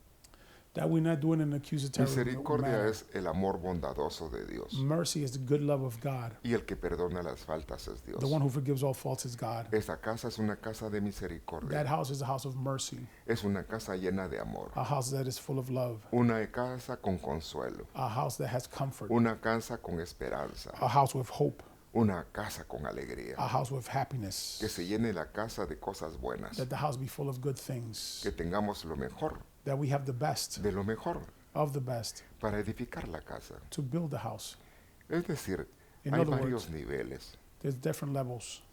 That we're not doing an accusatory Misericordia manner. es el amor bondadoso de Dios. Mercy is the good love of God. Y el que perdona las faltas es Dios. The one who forgives all faults is God. Esta casa es una casa de That misericordia. house is a house of mercy, Es una casa llena de amor. a house that is full of love, Una casa con consuelo. a house that has comfort, Una casa con esperanza. a house with hope, Una casa con alegría. a house with happiness. Que se llene la casa de cosas buenas. That the house be full of good things. Que tengamos lo mejor That we have the best de lo mejor of the best para edificar la casa. to build the house. Es decir, In hay other varios words, niveles. there's different levels.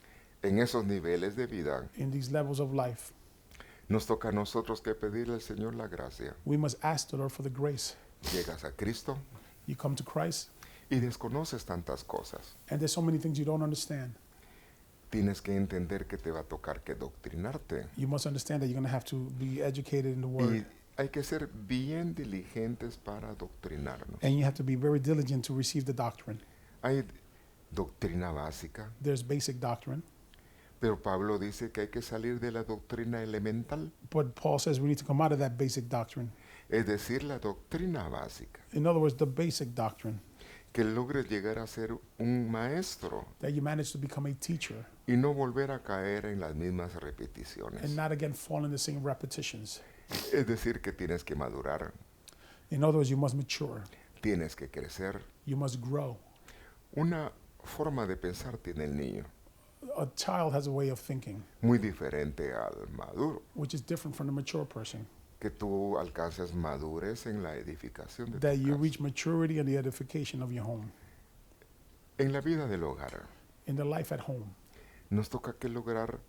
En esos niveles de vida In these levels of life, nos toca a nosotros que pedirle al Señor la gracia. we must ask the Lord for the grace. Llegas a Cristo You come to Christ, y desconoces tantas cosas. and there's so many things you don't understand. Tienes que entender que te va a tocar que doctrinarte. You must understand that you're going to have to be educated in the Word. Y hay que ser bien diligentes para doctrinarnos. And you have to be very diligent to receive the doctrine. Hay doctrina básica, There's basic doctrine, pero Pablo dice que hay que salir de la doctrina elemental, but Paul says we need to come out of that basic doctrine. es decir, la doctrina básica. In other words, the basic doctrine, Que logres llegar a ser un maestro that you manage to become a teacher y no volver a caer en las mismas repeticiones. and not again fall in the same repetitions. Es decir, que tienes que madurar, In other words, you must mature, tienes que crecer. you must grow. Una forma de pensar tiene el niño, A child has a way of thinking muy diferente al maduro. which is different from the mature person. Que tú alcances madurez en la edificación de That tu you casa. reach maturity and the edification of your home. En la vida del hogar, In the life at home, nos toca que lograr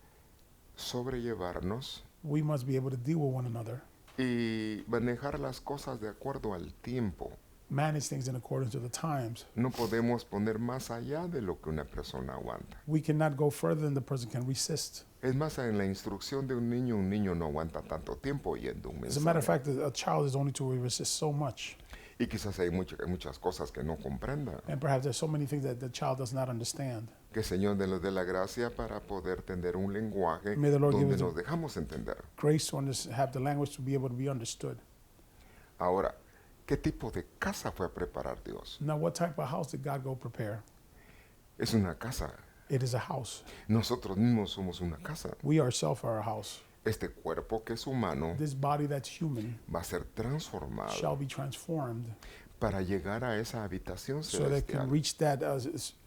sobrellevarnos we must be able to deal with one another, y manejar las cosas de acuerdo al tiempo. manage things in accordance to the times. No podemos poner más allá de lo que una persona aguanta. We cannot go further than the person can resist. Es más, en la instrucción de un niño no aguanta tanto tiempo oyendo un As a matter of mensaje. fact, a child is only to resist so much. Y quizás hay muchas cosas que no comprenda. And perhaps there's so many things that the child does not understand. Que el Señor nos dé la gracia para poder tener un lenguaje May the Lord give donde us a- nos dejamos entender. Grace to have the language to be able to be understood. Ahora, ¿qué tipo de casa fue a preparar Dios? Now, what type of house did God go prepare? Es una casa. It is a house. Nosotros mismos somos una casa. We ourselves are a house. Este cuerpo que es humano This body that's human va a ser transformado shall be transformed para llegar a esa habitación so that it can celestial. reach that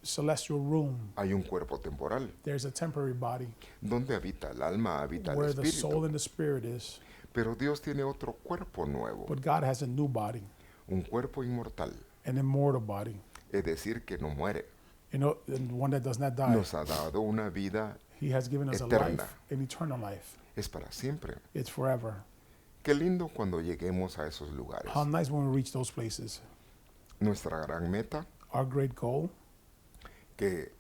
celestial room. Hay un cuerpo temporal There's a temporary body donde habita el alma, habita el where the soul espíritu. and the spirit is, Pero Dios tiene otro cuerpo nuevo, but God has a new body, un cuerpo inmortal, an immortal body, es decir, que no muere. and one that does not die. Nos ha dado una vida, He has given us a eterna. life, an eternal life. es para siempre. It's forever. Qué lindo cuando lleguemos a esos lugares. How nice when we reach those places. Nuestra gran meta, Our great goal, que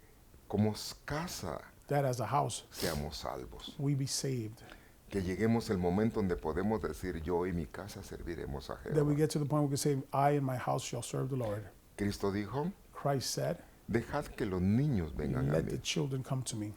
como casa that as a house, seamos salvos. we be saved. Que lleguemos el momento donde podemos decir yo y mi casa serviremos a That we Jehová. get to the point where we can say, I and my house shall serve the Lord. Cristo dijo, Christ said, dejad que los niños vengan a let the mí. children come to me.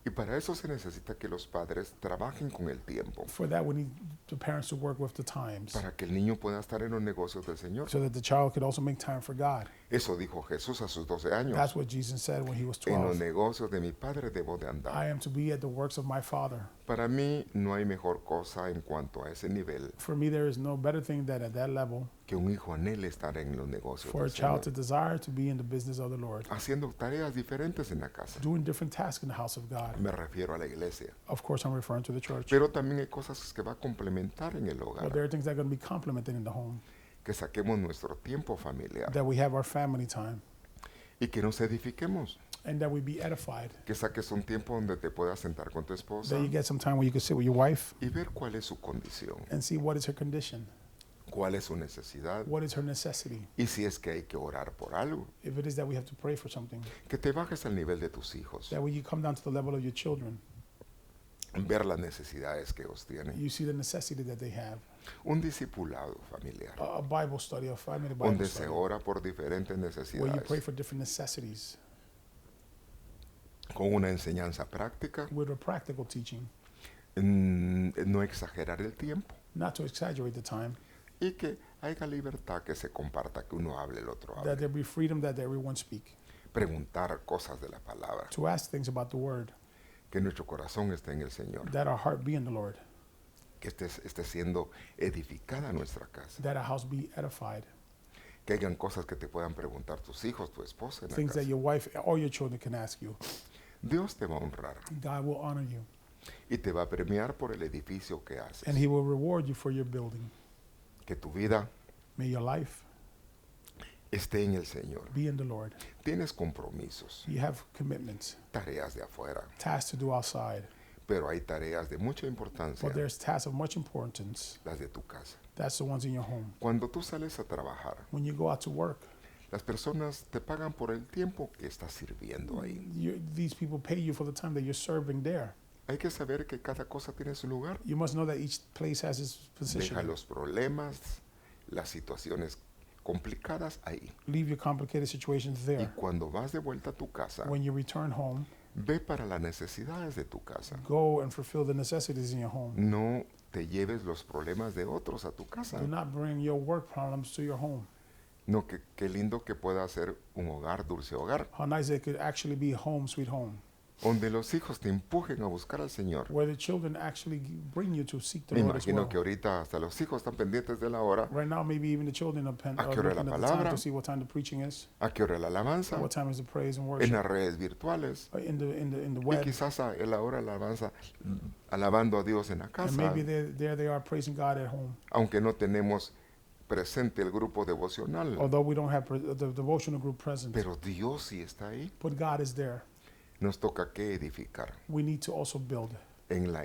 Y para eso se necesita que los padres trabajen con el tiempo, For that, we need the parents to work with the times para que el niño pueda estar en los negocios del Señor. so that the child could also make time for God. Eso dijo Jesús a sus 12 años. That's what Jesus said when he was En los 12. negocios de mi Padre debo de I andar. am to be at the works of my Father. Para mí no hay mejor cosa en cuanto a ese nivel For me, there is no better thing than at that level que un hijo anhele estar en los negocios for a del child to Señor, desire to be in the business of the Lord, haciendo tareas diferentes en la casa. doing different tasks in the house of God. Me refiero a la iglesia. Of course, I'm referring to the church. Pero también hay cosas que va a complementar en el But hogar. there are things that are going to be complemented in the home, Que saquemos nuestro tiempo familiar that we have our family time, y que nos edifiquemos. and that we be edified. Que saques un tiempo donde te puedas sentar con tu esposa That you get some time where you can sit with your wife y ver cuál es su condición, and see what is her condition, cuál es su necesidad what is her necessity. y si es que hay que orar por algo. If it is that we have to pray for something, Que te bajes al nivel de tus hijos, that when you come down to the level of your children, ver las necesidades que ellos tienen. you see the necessity that they have. Un discipulado familiar, A Bible study, a family Bible donde se study, ora por diferentes where you pray necesidades, for different necessities con una enseñanza práctica, with a practical teaching, no exagerar el tiempo not to exaggerate the time, y que haya libertad, que se comparta, que uno hable, el otro that hable. there be freedom, that everyone speak, Preguntar cosas de la palabra, to ask things about the word, que nuestro corazón esté en el Señor, that our heart be in the Lord, que esté siendo edificada nuestra casa, that our house be edified, que hayan cosas que te puedan preguntar tus hijos, tu esposa en la things that casa. your wife or your children can ask you. Dios te va a honrar God will honor you, y te va a premiar por el edificio que haces. and He will reward you for your building. Que tu vida May your life esté en el Señor. be in the Lord. Tienes compromisos, You have commitments, tareas de afuera, tasks to do outside, pero hay tareas de mucha importancia, but there's tasks of much importance. las de tu casa. That's the ones in your home. Cuando tú sales a trabajar, When you go out to work, las personas te pagan por el tiempo que estás sirviendo ahí. these people pay you for the time that you're serving there. Hay que saber que cada cosa tiene su lugar. You must know that each place has its position. Deja los problemas, las situaciones complicadas ahí. Leave your complicated situations Y there. cuando vas de vuelta a tu casa, When you return home, ve para las necesidades de tu casa. go and fulfill the necessities in your home. No te lleves los problemas de otros a tu casa. Do not bring your work problems to your home. No, qué lindo que pueda ser un hogar, dulce hogar, How nice it could actually be home, sweet home, donde los hijos te empujen a buscar al Señor. where the children actually bring you to seek the Me Lord as imagino well. que ahorita hasta los hijos están pendientes de la hora, Right now, maybe even the children are, ¿A qué hora looking la at the time palabra? to see what time the preaching is, a qué hora la alabanza, what time is the praise and en worship, las redes virtuales, in the y web. quizás a la hora de la alabanza, alabando a Dios en la And casa, maybe there they are praising God at home. aunque no tenemos presente el grupo devocional, Although we don't have the devotional group present, pero Dios sí está ahí. but God is there. Nos toca que edificar We need to also build en la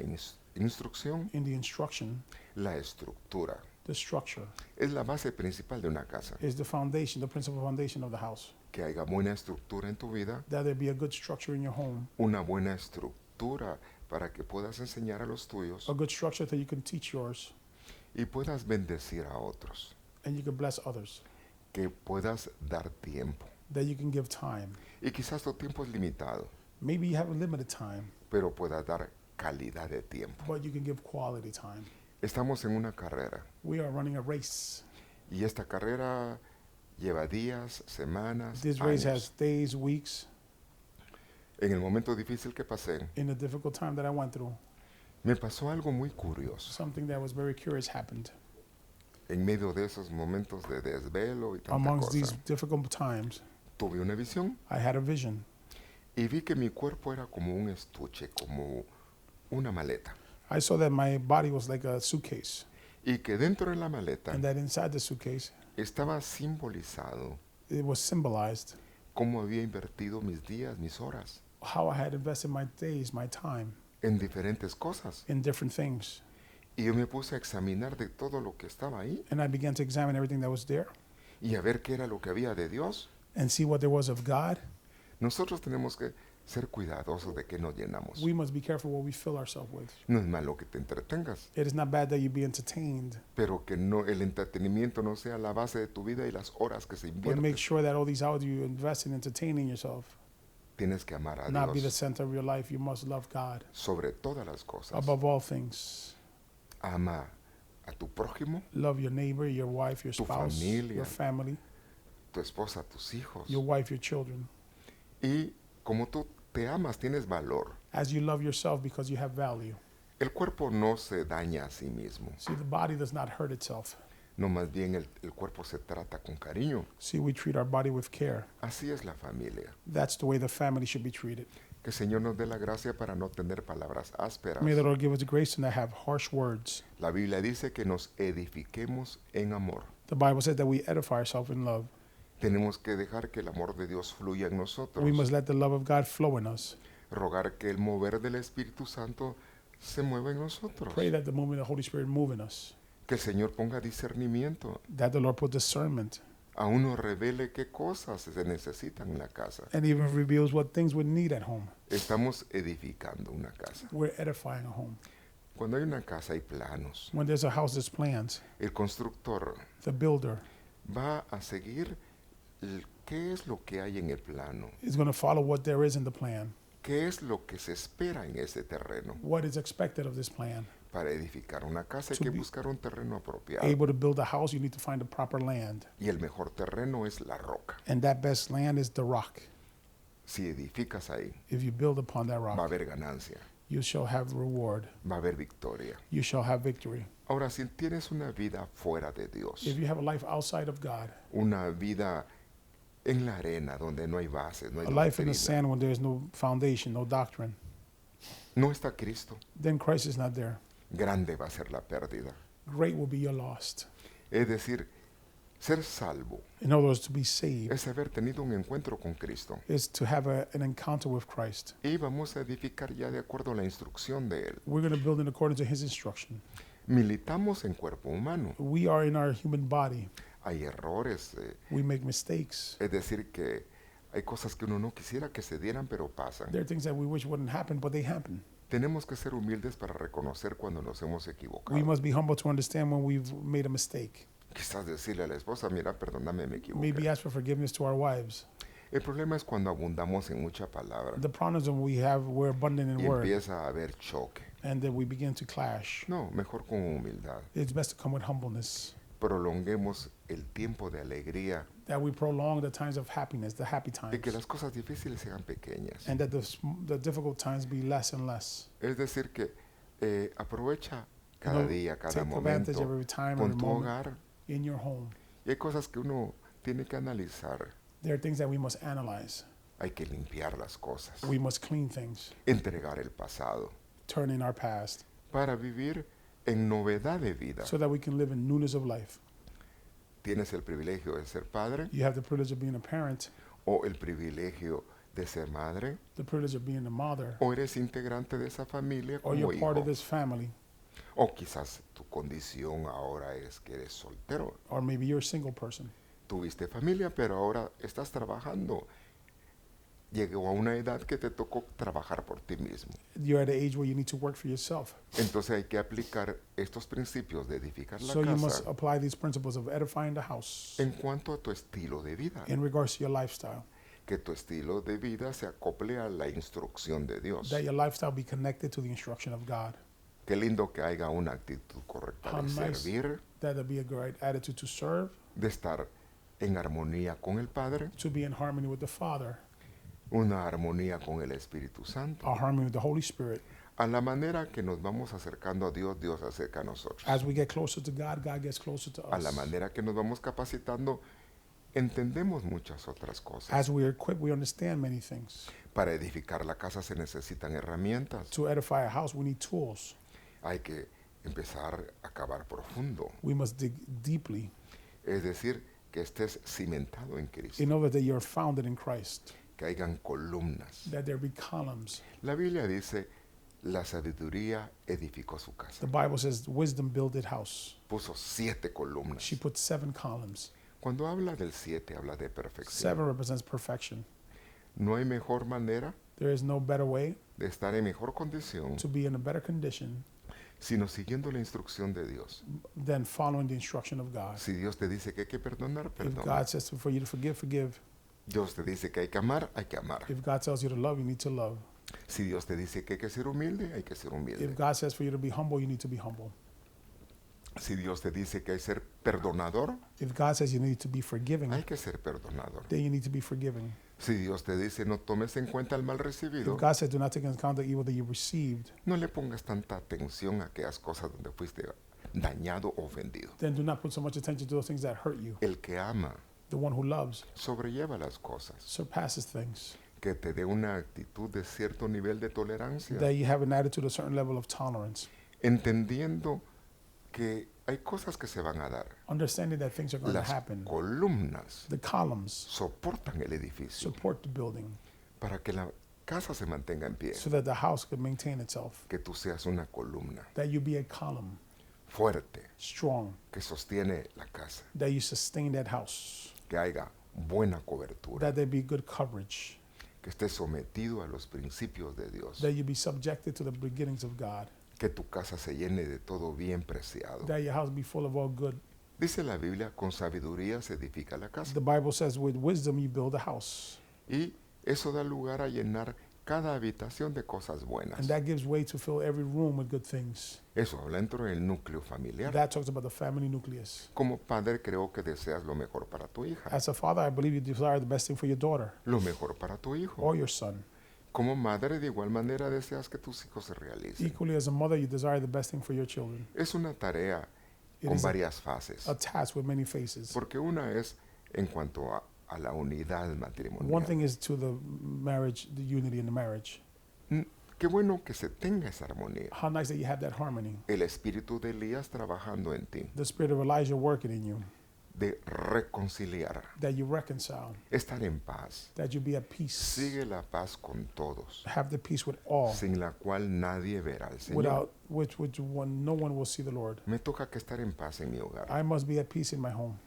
instrucción, in the instruction. la estructura. The structure Es la base principal de una casa. is the foundation, the principal foundation of the house. Que haya buena estructura en tu vida, That there be a good structure in your home, una buena estructura para que puedas enseñar a los tuyos a good structure that you can teach yours y puedas bendecir a otros, and you can bless others, que puedas dar tiempo. that you can give time. Y quizás tu tiempo es limitado, Maybe you have a limited time, pero puedas dar calidad de tiempo. but you can give quality time. Estamos en una carrera We are running a race. y esta carrera lleva días, semanas, This race años. has days, weeks. En el momento difícil que pasé, In the difficult time that I went through, me pasó algo muy curioso. something that was very curious happened. En medio de esos momentos de desvelo y tanta Amongst these cosa, difficult times, tuve una visión I had a vision. y vi que mi cuerpo era como un estuche, como una maleta. I saw that my body was like a suitcase, Y que dentro de la maleta and that inside the suitcase, estaba simbolizado it was symbolized cómo había invertido mis días, mis horas how I had invested my days, my time en diferentes cosas. in different things. Y yo me puse a examinar de todo lo que estaba ahí And I began to examine everything that was there y a ver qué era lo que había de Dios. and see what there was of God. Nosotros tenemos que ser cuidadosos de que nos llenamos. We must be careful what we fill ourselves with. No es malo que te entretengas, It is not bad that you be entertained, pero que no el entretenimiento no sea la base de tu vida y las horas que se but make invierten. sure that all these hours you invest in entertaining yourself Tienes que amar a not be the Dios center of your life. You must love God sobre todas las cosas. above all things. Ama a tu prójimo, Love your neighbor, your wife, your Tu spouse, familia. your family, tu esposa, tus hijos. your wife, your children. Y como tú te amas, tienes valor. As you love yourself because you have value. El cuerpo no se daña a sí mismo. See, the body does not hurt itself. No, más bien el cuerpo se trata con cariño. See, we treat our body with care. Así es la familia. That's the way the family should be treated. Que el Señor nos dé la gracia para no tener palabras ásperas. May the Lord give us the grace to not have harsh words. La Biblia dice que nos edifiquemos en amor. The Bible says that we edify ourselves in love. Tenemos que dejar que el amor de Dios fluya en nosotros. We must let the love of God flow in us. Rogar que el mover del Espíritu Santo se mueva en nosotros. Pray that the movement of the Holy Spirit move in us. Que el Señor ponga discernimiento. That the Lord put discernment A uno revele qué cosas se necesitan en la casa. and even reveals what things we need at home. Estamos edificando una casa. We're edifying a home. Cuando hay una casa hay planos. When there's a house, there's plans. El constructor The builder va a seguir qué es lo que hay en el plano, is going to follow what there is in the plan, qué es lo que se espera en ese terreno what is expected of this plan, Para edificar una casa hay To que be buscar un terreno apropiado. able to build a house, you need to find the proper land. Y el mejor terreno es la roca. And that best land is the rock. Si edificas ahí, If you build upon that va a rock, haber ganancia, you shall have reward. va a haber victoria. You shall have victory. Ahora, si tienes una vida fuera de Dios, If you have a life outside of God, una vida en la arena donde no hay bases, no hay a life in the doctrina, sand when there's no foundation, no doctrine, no está Cristo, then Christ is not there. grande va a ser la pérdida. Great will be your loss. Es decir, ser salvo In other words, to be saved es haber tenido un encuentro con Cristo. is to have an encounter with Christ. Y vamos a edificar ya de acuerdo a la instrucción de Él. We're going to build in accordance to His instruction. Militamos en cuerpo humano. We are in our human body. Hay errores, We make mistakes. es decir, que hay cosas que uno no quisiera que se dieran, pero pasan. There are things that we wish wouldn't happen, but they happen. Tenemos que ser humildes para reconocer cuando nos hemos We equivocado. must be humble to understand when we've made a mistake. Quizás decirle a la esposa, mira, perdóname, me Maybe equivoqué. ask for forgiveness to our wives. El problema es cuando abundamos en mucha palabra The problem is when we're abundant in y word, empieza a haber choque. and then we begin to clash. No, mejor con humildad. It's best to come with humbleness. Prolonguemos el tiempo de alegría That we prolong the times of happiness, the happy y times, que las cosas difíciles sean pequeñas. and that the difficult times be less and less. Es decir, que aprovecha You cada know, día, cada take advantage of momento every time, con every tu moment hogar. in your home. Y hay cosas que uno tiene que analizar. There are things that we must analyze. Hay que limpiar las cosas, We must clean things, entregar el pasado turn in our past, para vivir en novedad de vida. so that we can live in newness of life. Tienes el privilegio de ser padre You have the privilege of being a parent, o el privilegio de ser madre the privilege of being a mother, o eres integrante de esa familia or como you're part of hijo. this family, O quizás tu condición ahora es que eres soltero. or maybe you're a single person. Tuviste familia, pero ahora estás trabajando. Llegó a una edad que te tocó trabajar por ti mismo. You're at an age where you need to work for yourself. Entonces hay que aplicar estos principios de edificar la So you must casa apply these principles of edifying the house en cuanto a tu estilo de vida. in regards to your lifestyle. Que tu estilo de vida se acople a la instrucción de Dios. That your lifestyle be connected to the instruction of God. Qué lindo que haya una actitud correcta How de nice. servir, That there be a great attitude to serve, de estar en armonía con el Padre, to be in harmony with the Father, una armonía con el Espíritu Santo. a harmony with the Holy Spirit. A la manera que nos vamos acercando a Dios, Dios se acerca a nosotros. As we get closer to God, God gets closer to A la us. manera que nos vamos capacitando, entendemos muchas otras cosas. As we are equipped, we understand many things. Para edificar la casa se necesitan herramientas. To edify a house, we need tools. Hay que empezar a cavar profundo. We must dig deeply Es decir, que estés cimentado en Cristo. in order that you're founded in Christ, Que hayan columnas. that there be columns. La Biblia dice, la sabiduría edificó su casa. The Bible says wisdom builded house. Puso 7 columnas. She put 7 columns. Cuando habla del 7, habla de perfección. 7 represents perfection. No hay mejor manera There is no better way de estar en mejor condición, to be in a better condition sino siguiendo la instrucción de Dios. than following the instruction of God. Si Dios te dice que hay que perdonar, If perdona. God says for you to forgive, forgive. Dios te dice que hay que amar, hay que amar. If God tells you to love, you need to love. Si Dios te dice que hay que ser humilde, hay que ser humilde. If God says for you to be humble, you need to be humble. Si Dios te dice que hay que ser perdonador, If God says you need to be forgiving, hay que ser perdonador. then you need to be forgiving. Si Dios te dice no tomes en cuenta el mal recibido, If God says do not take into account the evil that you received, no le pongas tanta atención a aquellas cosas donde fuiste dañado o ofendido. then do not put so much attention to those things that hurt you. El que ama The one who loves sobrelleva las cosas. surpasses things. Que te dé una actitud de cierto nivel de tolerancia, That you have an attitude, a certain level of tolerance, entendiendo que hay cosas que se van a dar. understanding that things are going to Las happen. columnas The columns soportan el edificio support the building para que la casa se mantenga en pie. so that the house can maintain itself. Que tú seas una columna That you be a column, fuerte strong, que sostiene la casa. that you sustain that house, Que haya buena cobertura. that there be good coverage, Que estés sometido a los principios de Dios. that you be subjected to the beginnings of God, Que tu casa se llene de todo bien preciado. that your house be full of all good. Dice la Biblia, con sabiduría se edifica la casa. The Bible says with wisdom you build a house. Y eso da lugar a llenar cada habitación de cosas buenas. And that gives way to fill every room with good things. Eso habla dentro del núcleo familiar. That talks about the family nucleus. Como padre creo que deseas lo mejor para tu hija, As a father, I believe you desire the best thing for your daughter lo mejor para tu hijo. or your son. Como madre de igual manera deseas que tus hijos se realicen. Equally, as a mother, you desire the best thing for your children. Es una tarea It con is varias fases, a task with many faces. porque una es en cuanto a la unidad One matrimonial. thing is to the marriage, the unity in the marriage. Qué bueno que se tenga esa armonía. How nice that you have that harmony. El espíritu de Elías trabajando en ti, The spirit of Elijah working in you, de reconciliar, that you reconcile, estar en paz. that you be at peace, Sigue la paz con todos, have the peace with all, sin la cual nadie verá al Señor. without which one no one will see the Lord. Me toca que estar en paz en mi hogar. I must be at peace in my home.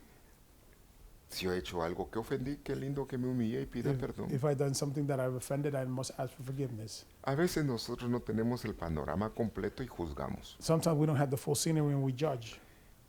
Si yo he hecho algo que ofendí, qué lindo que me humille y pida perdón. If I've done something that I've offended, I must ask for forgiveness. A veces nosotros no tenemos el panorama completo y juzgamos. Sometimes we don't have the full scenery and we judge.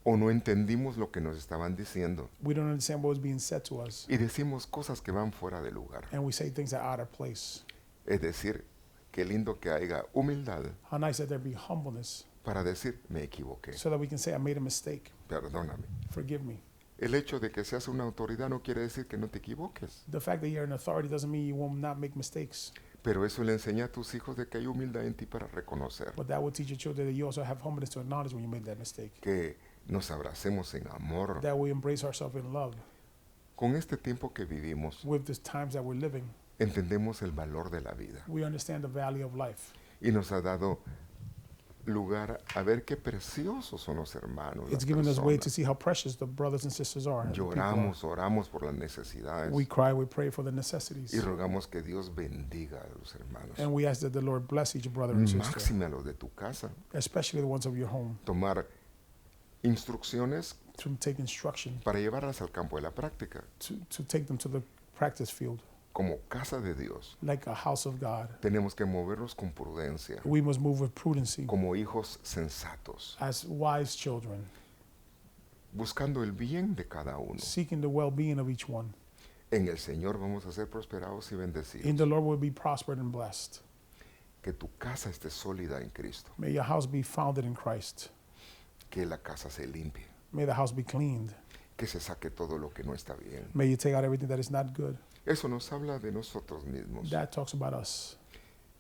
O no entendimos lo que nos estaban diciendo. We don't understand what was being said to us, Y decimos cosas que van fuera de lugar. and we say things that are out of place. Es decir, qué lindo que haya humildad How nice that there be humbleness para decir, me equivoqué, so that we can say, I made a mistake. perdóname. Forgive me. El hecho de que seas una autoridad no quiere decir que no te equivoques. The fact that you're an authority doesn't mean you will not make mistakes, Pero eso le enseña a tus hijos de que hay humildad en ti para reconocer. but that will teach your children that you also have humbleness to acknowledge when you made that mistake. Que nos abracemos en amor. That we embrace ourselves in love. Con este tiempo que vivimos, With the times that we're living, entendemos el valor de la vida. we understand the value of life. Y nos ha dado lugar a ver qué preciosos son los hermanos. It's las given us way to personas. see how precious the brothers and sisters are. the people are. Lloramos, oramos por las necesidades. We cry, we pray for the necessities. Y rogamos que Dios bendiga a los hermanos. And we ask that the Lord bless each brother and sister, Máxime a los de tu casa. especially the ones of your home, Tomar instrucciones to take instruction, para llevarlas al campo de la práctica. to take them to the practice field, Como casa de Dios, like a house of God. tenemos que movernos con prudencia, We must move with prudency, como hijos sensatos, as wise children, buscando el bien de cada uno. seeking the well-being of each one. En el Señor vamos a ser prosperados y In bendecidos. the Lord will be prospered and blessed. Que tu casa esté sólida en Cristo. May your house be founded in Christ. Que la casa se limpie. May the house be cleaned. Que se saque todo lo que no está bien. May you take out everything that is not good. Eso nos habla de nosotros mismos. That talks about us.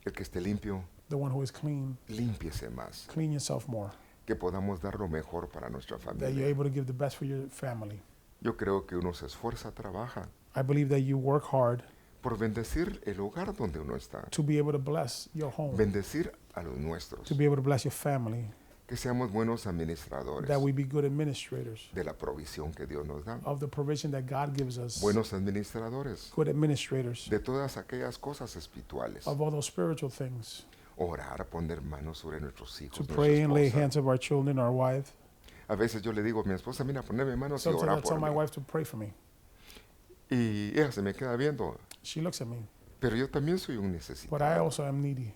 El que esté limpio, The one who is clean, límpiese más. clean yourself more. Que podamos dar lo mejor para nuestra That you're familia. able to give the best for your family. Yo creo que uno se esfuerza, trabaja I believe that you work hard por bendecir el hogar donde uno está. to be able to bless your home, Bendecir a los nuestros. to be able to bless your family, Que seamos buenos administradores that we be good administrators de la provisión que Dios nos da. of the provision that God gives us, Buenos administradores good administrators de todas aquellas cosas espirituales. of all those spiritual things, Orar, poner manos sobre nuestros to hijos, pray and lay nuestra hands esposa. of our children, our wife. A veces yo le digo a mi esposa, mira, ponerme manos y Sometimes I orar tell por my mí. wife to pray for me. Y ella se me queda viendo. She looks at me, Pero yo también soy un but I necesitado. also am needy.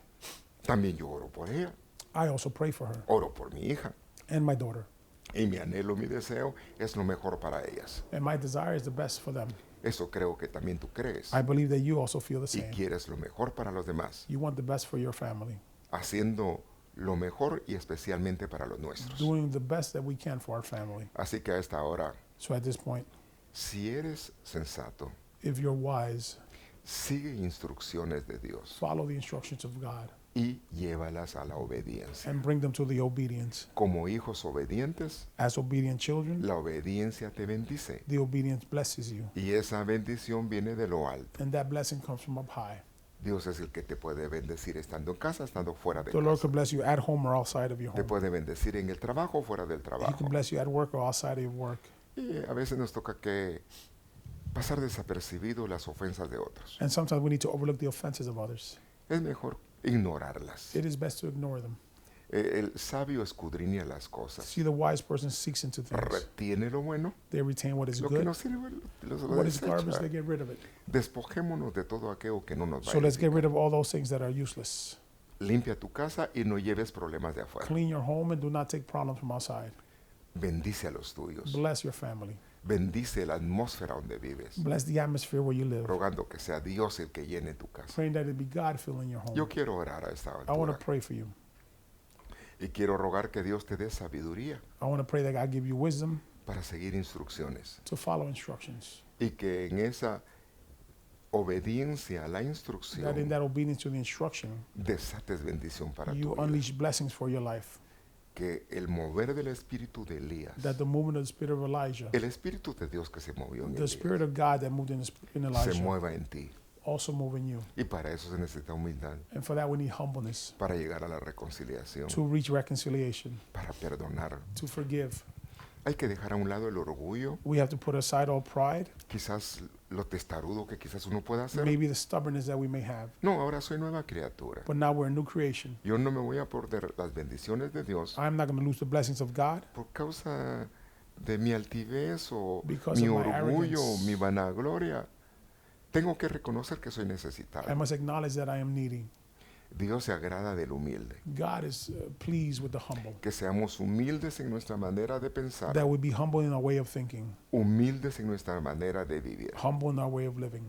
También yo oro por ella. I also pray for her Oro por mi hija. and my daughter. Y mi anhelo, mi deseo es lo mejor para ellas. And my desire is the best for them. Eso creo que también tú crees. I believe that you also feel the Y same. quieres lo mejor para los demás. You want the best for your family, Haciendo lo mejor y especialmente para los nuestros. doing the best that we can for our family. Así que a esta hora, So at this point, si eres sensato, if you're wise, sigue instrucciones de Dios follow the instructions of God y llévalas a la obediencia. and bring them to the obedience. Como hijos obedientes, As obedient children, la obediencia te bendice. the obedience blesses you. Y esa bendición viene de lo alto. And that blessing comes from up high. Dios es el que te puede bendecir estando en casa, estando fuera de The Lord casa. can bless you at home or outside of your Te home. puede bendecir en el trabajo o fuera del He trabajo. can bless you at work or outside of your work. Y a veces nos toca que pasar desapercibido las ofensas de otros. And sometimes we need to overlook the offenses of others. Es mejor ignorarlas. It is best to ignore them. El sabio escudriña las cosas. See, the wise person seeks into things. Retiene lo bueno, They retain what is lo que good. no sirve lo What is garbage, they desecha. get rid of it. Despojémonos de todo aquello que no nos va So a let's get edificar. rid of all those things that are useless. Limpia tu casa y no lleves problemas de afuera. Clean your home and do not take problems from outside. Bendice a los tuyos. Bless your family. Bendice la atmósfera donde vives, Bless the atmosphere where you live. rogando que sea Dios el que llene tu casa. Praying that it be God filling your home. Yo quiero orar a esta I want altura to pray for you. y quiero rogar que Dios te dé sabiduría I want to pray that God give you wisdom para seguir instrucciones to follow instructions. y que en esa obediencia a la That in instrucción that obedience to the instruction, desates bendición para you tu vida. unleash blessings for your life. Que el mover del espíritu de Elías, That the movement of the spirit of Elijah, el espíritu de Dios que se movió en the Elías, spirit of God that moved in se Elijah, mueva en ti. also move in you. Y para eso se necesita humildad, And for that we need humbleness para llegar a la reconciliación, to reach reconciliation, para perdonar. to forgive. Hay que dejar a un lado el orgullo, We have to put aside all pride, quizás lo testarudo que quizás uno pueda hacer. maybe the stubbornness that we may have. No, ahora soy nueva criatura. But now we're a new creation. Yo no me voy a perder las bendiciones de Dios I'm not going to lose the blessings of God por causa de mi altivez o Because mi of my orgullo o arrogance. mi vanagloria. Tengo que reconocer que soy I necesitado. must acknowledge that I am needy. Dios se agrada del humilde. God is pleased with the humble. Que seamos humildes en nuestra manera de pensar, That we be humble in our way of thinking, humildes en nuestra manera de vivir. humble in our way of living.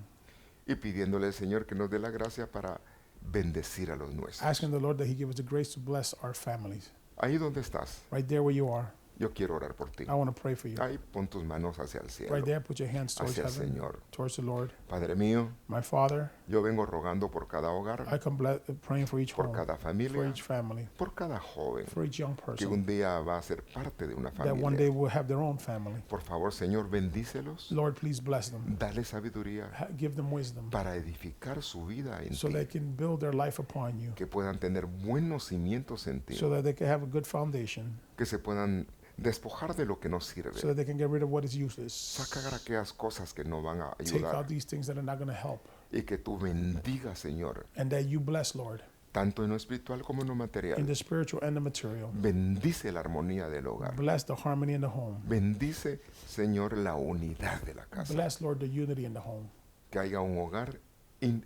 Y pidiéndole al Señor que nos dé la gracia para bendecir a los nuestros. Asking the Lord that He give us the grace to bless our families. Ahí donde estás, Right there where you are, yo quiero orar por ti. I want to pray for you. Ahí pon tus manos hacia el cielo, Right there, put your hands towards hacia el heaven, Señor. towards the Lord. Padre mío, My Father, yo vengo rogando por cada hogar, I come praying for each por home, cada for familia, each family, por cada joven for each young que person, un día va a ser parte de una that one day familia. will have their own family. Por favor, Señor, bendícelos, Lord, please bless them. dale sabiduría Give them wisdom para edificar su vida en so ti. they can build their life upon you, Que puedan tener buenos cimientos en ti, so that they can have a good foundation, que se puedan despojar de lo que no sirve, so that they can get rid of what is useless. sacar aquellas cosas que no van a Take ayudar out these things that are not going to help. y que tú bendigas, Señor, And that you bless, Lord, tanto en lo espiritual como en lo in material. the spiritual and the material. Bendice la armonía del hogar. Bless the harmony in the home. Bendice, Señor, la unidad de la casa. Bless, Lord, the unity in the home. Que haya un hogar en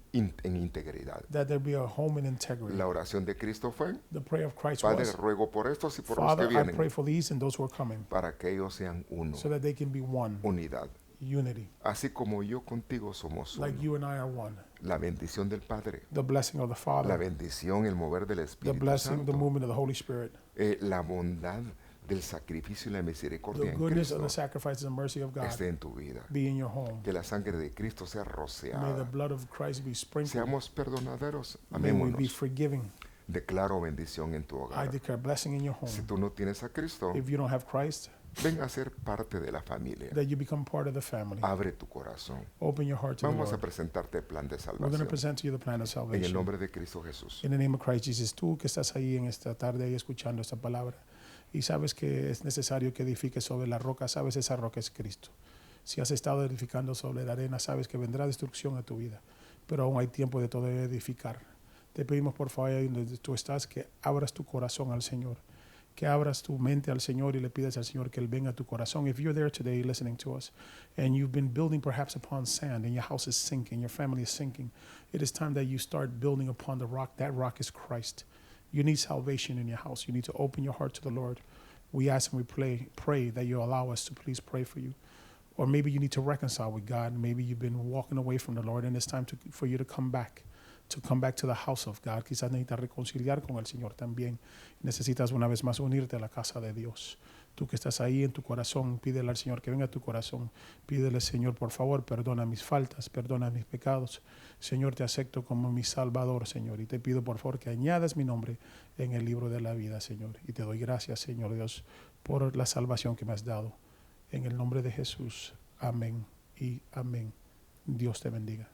integridad. That there be a home in integrity. La oración de Cristo fue: The prayer of Christ Padre, was, ruego por estos y por los Father, que I pray vienen, for these and those who are coming, para que ellos sean uno. so that they can be one. Unidad. Unity. Así como yo contigo somos Like uno. you and I are one. La bendición del Padre, The blessing of the la Father, bendición, el mover del the Espíritu blessing, the Santo, movement of the Holy Spirit, la bondad del sacrificio y la the misericordia en goodness of Cristo the sacrifice and mercy of God esté en tu vida. be in your home. Que la sangre de Cristo sea May the rociada. blood of Christ be sprinkled. Seamos perdonaderos. May we be Amémonos. forgiving. Declaro bendición en tu I hogar. declare blessing in your Si home. tú no tienes a Cristo, If you don't have Christ, ven a ser parte de la familia. that you become part of the family. Abre tu corazón. Open your heart to the Vamos a Lord. presentarte el plan de We're going to salvación. present to you the plan of En el salvation. nombre de Cristo Jesús. In the name of Christ Jesus, tú que estás ahí en esta tarde ahí escuchando esta palabra y sabes que es necesario que edifiques sobre la roca, sabes esa roca es Cristo. Si has estado edificando sobre la arena, sabes que vendrá destrucción a tu vida, pero aún hay tiempo de todavía edificar. Te pedimos por favor ahí donde tú estás que abras tu corazón al Señor, que abras tu mente al Señor y le pidas al Señor que Él venga a tu corazón. If you're there today listening to us and you've been building perhaps upon sand and your house is sinking, your family is sinking, it is time that you start building upon the rock. That rock is Christ. You need salvation in your house. You need to open your heart to the Lord. We ask and we pray that you allow us to please pray for you. Or maybe you need to reconcile with God. Maybe you've been walking away from the Lord and it's time for you to come back to the house of God. Quizás necesitas reconciliar con el Señor también. Necesitas una vez más unirte a la casa de Dios. Tú que estás ahí en tu corazón, pídele al Señor que venga a tu corazón. Pídele, Señor, por favor, perdona mis faltas, perdona mis pecados. Señor, te acepto como mi Salvador, Señor. Y te pido, por favor, que añadas mi nombre en el libro de la vida, Señor. Y te doy gracias, Señor Dios, por la salvación que me has dado. En el nombre de Jesús. Amén y amén. Dios te bendiga.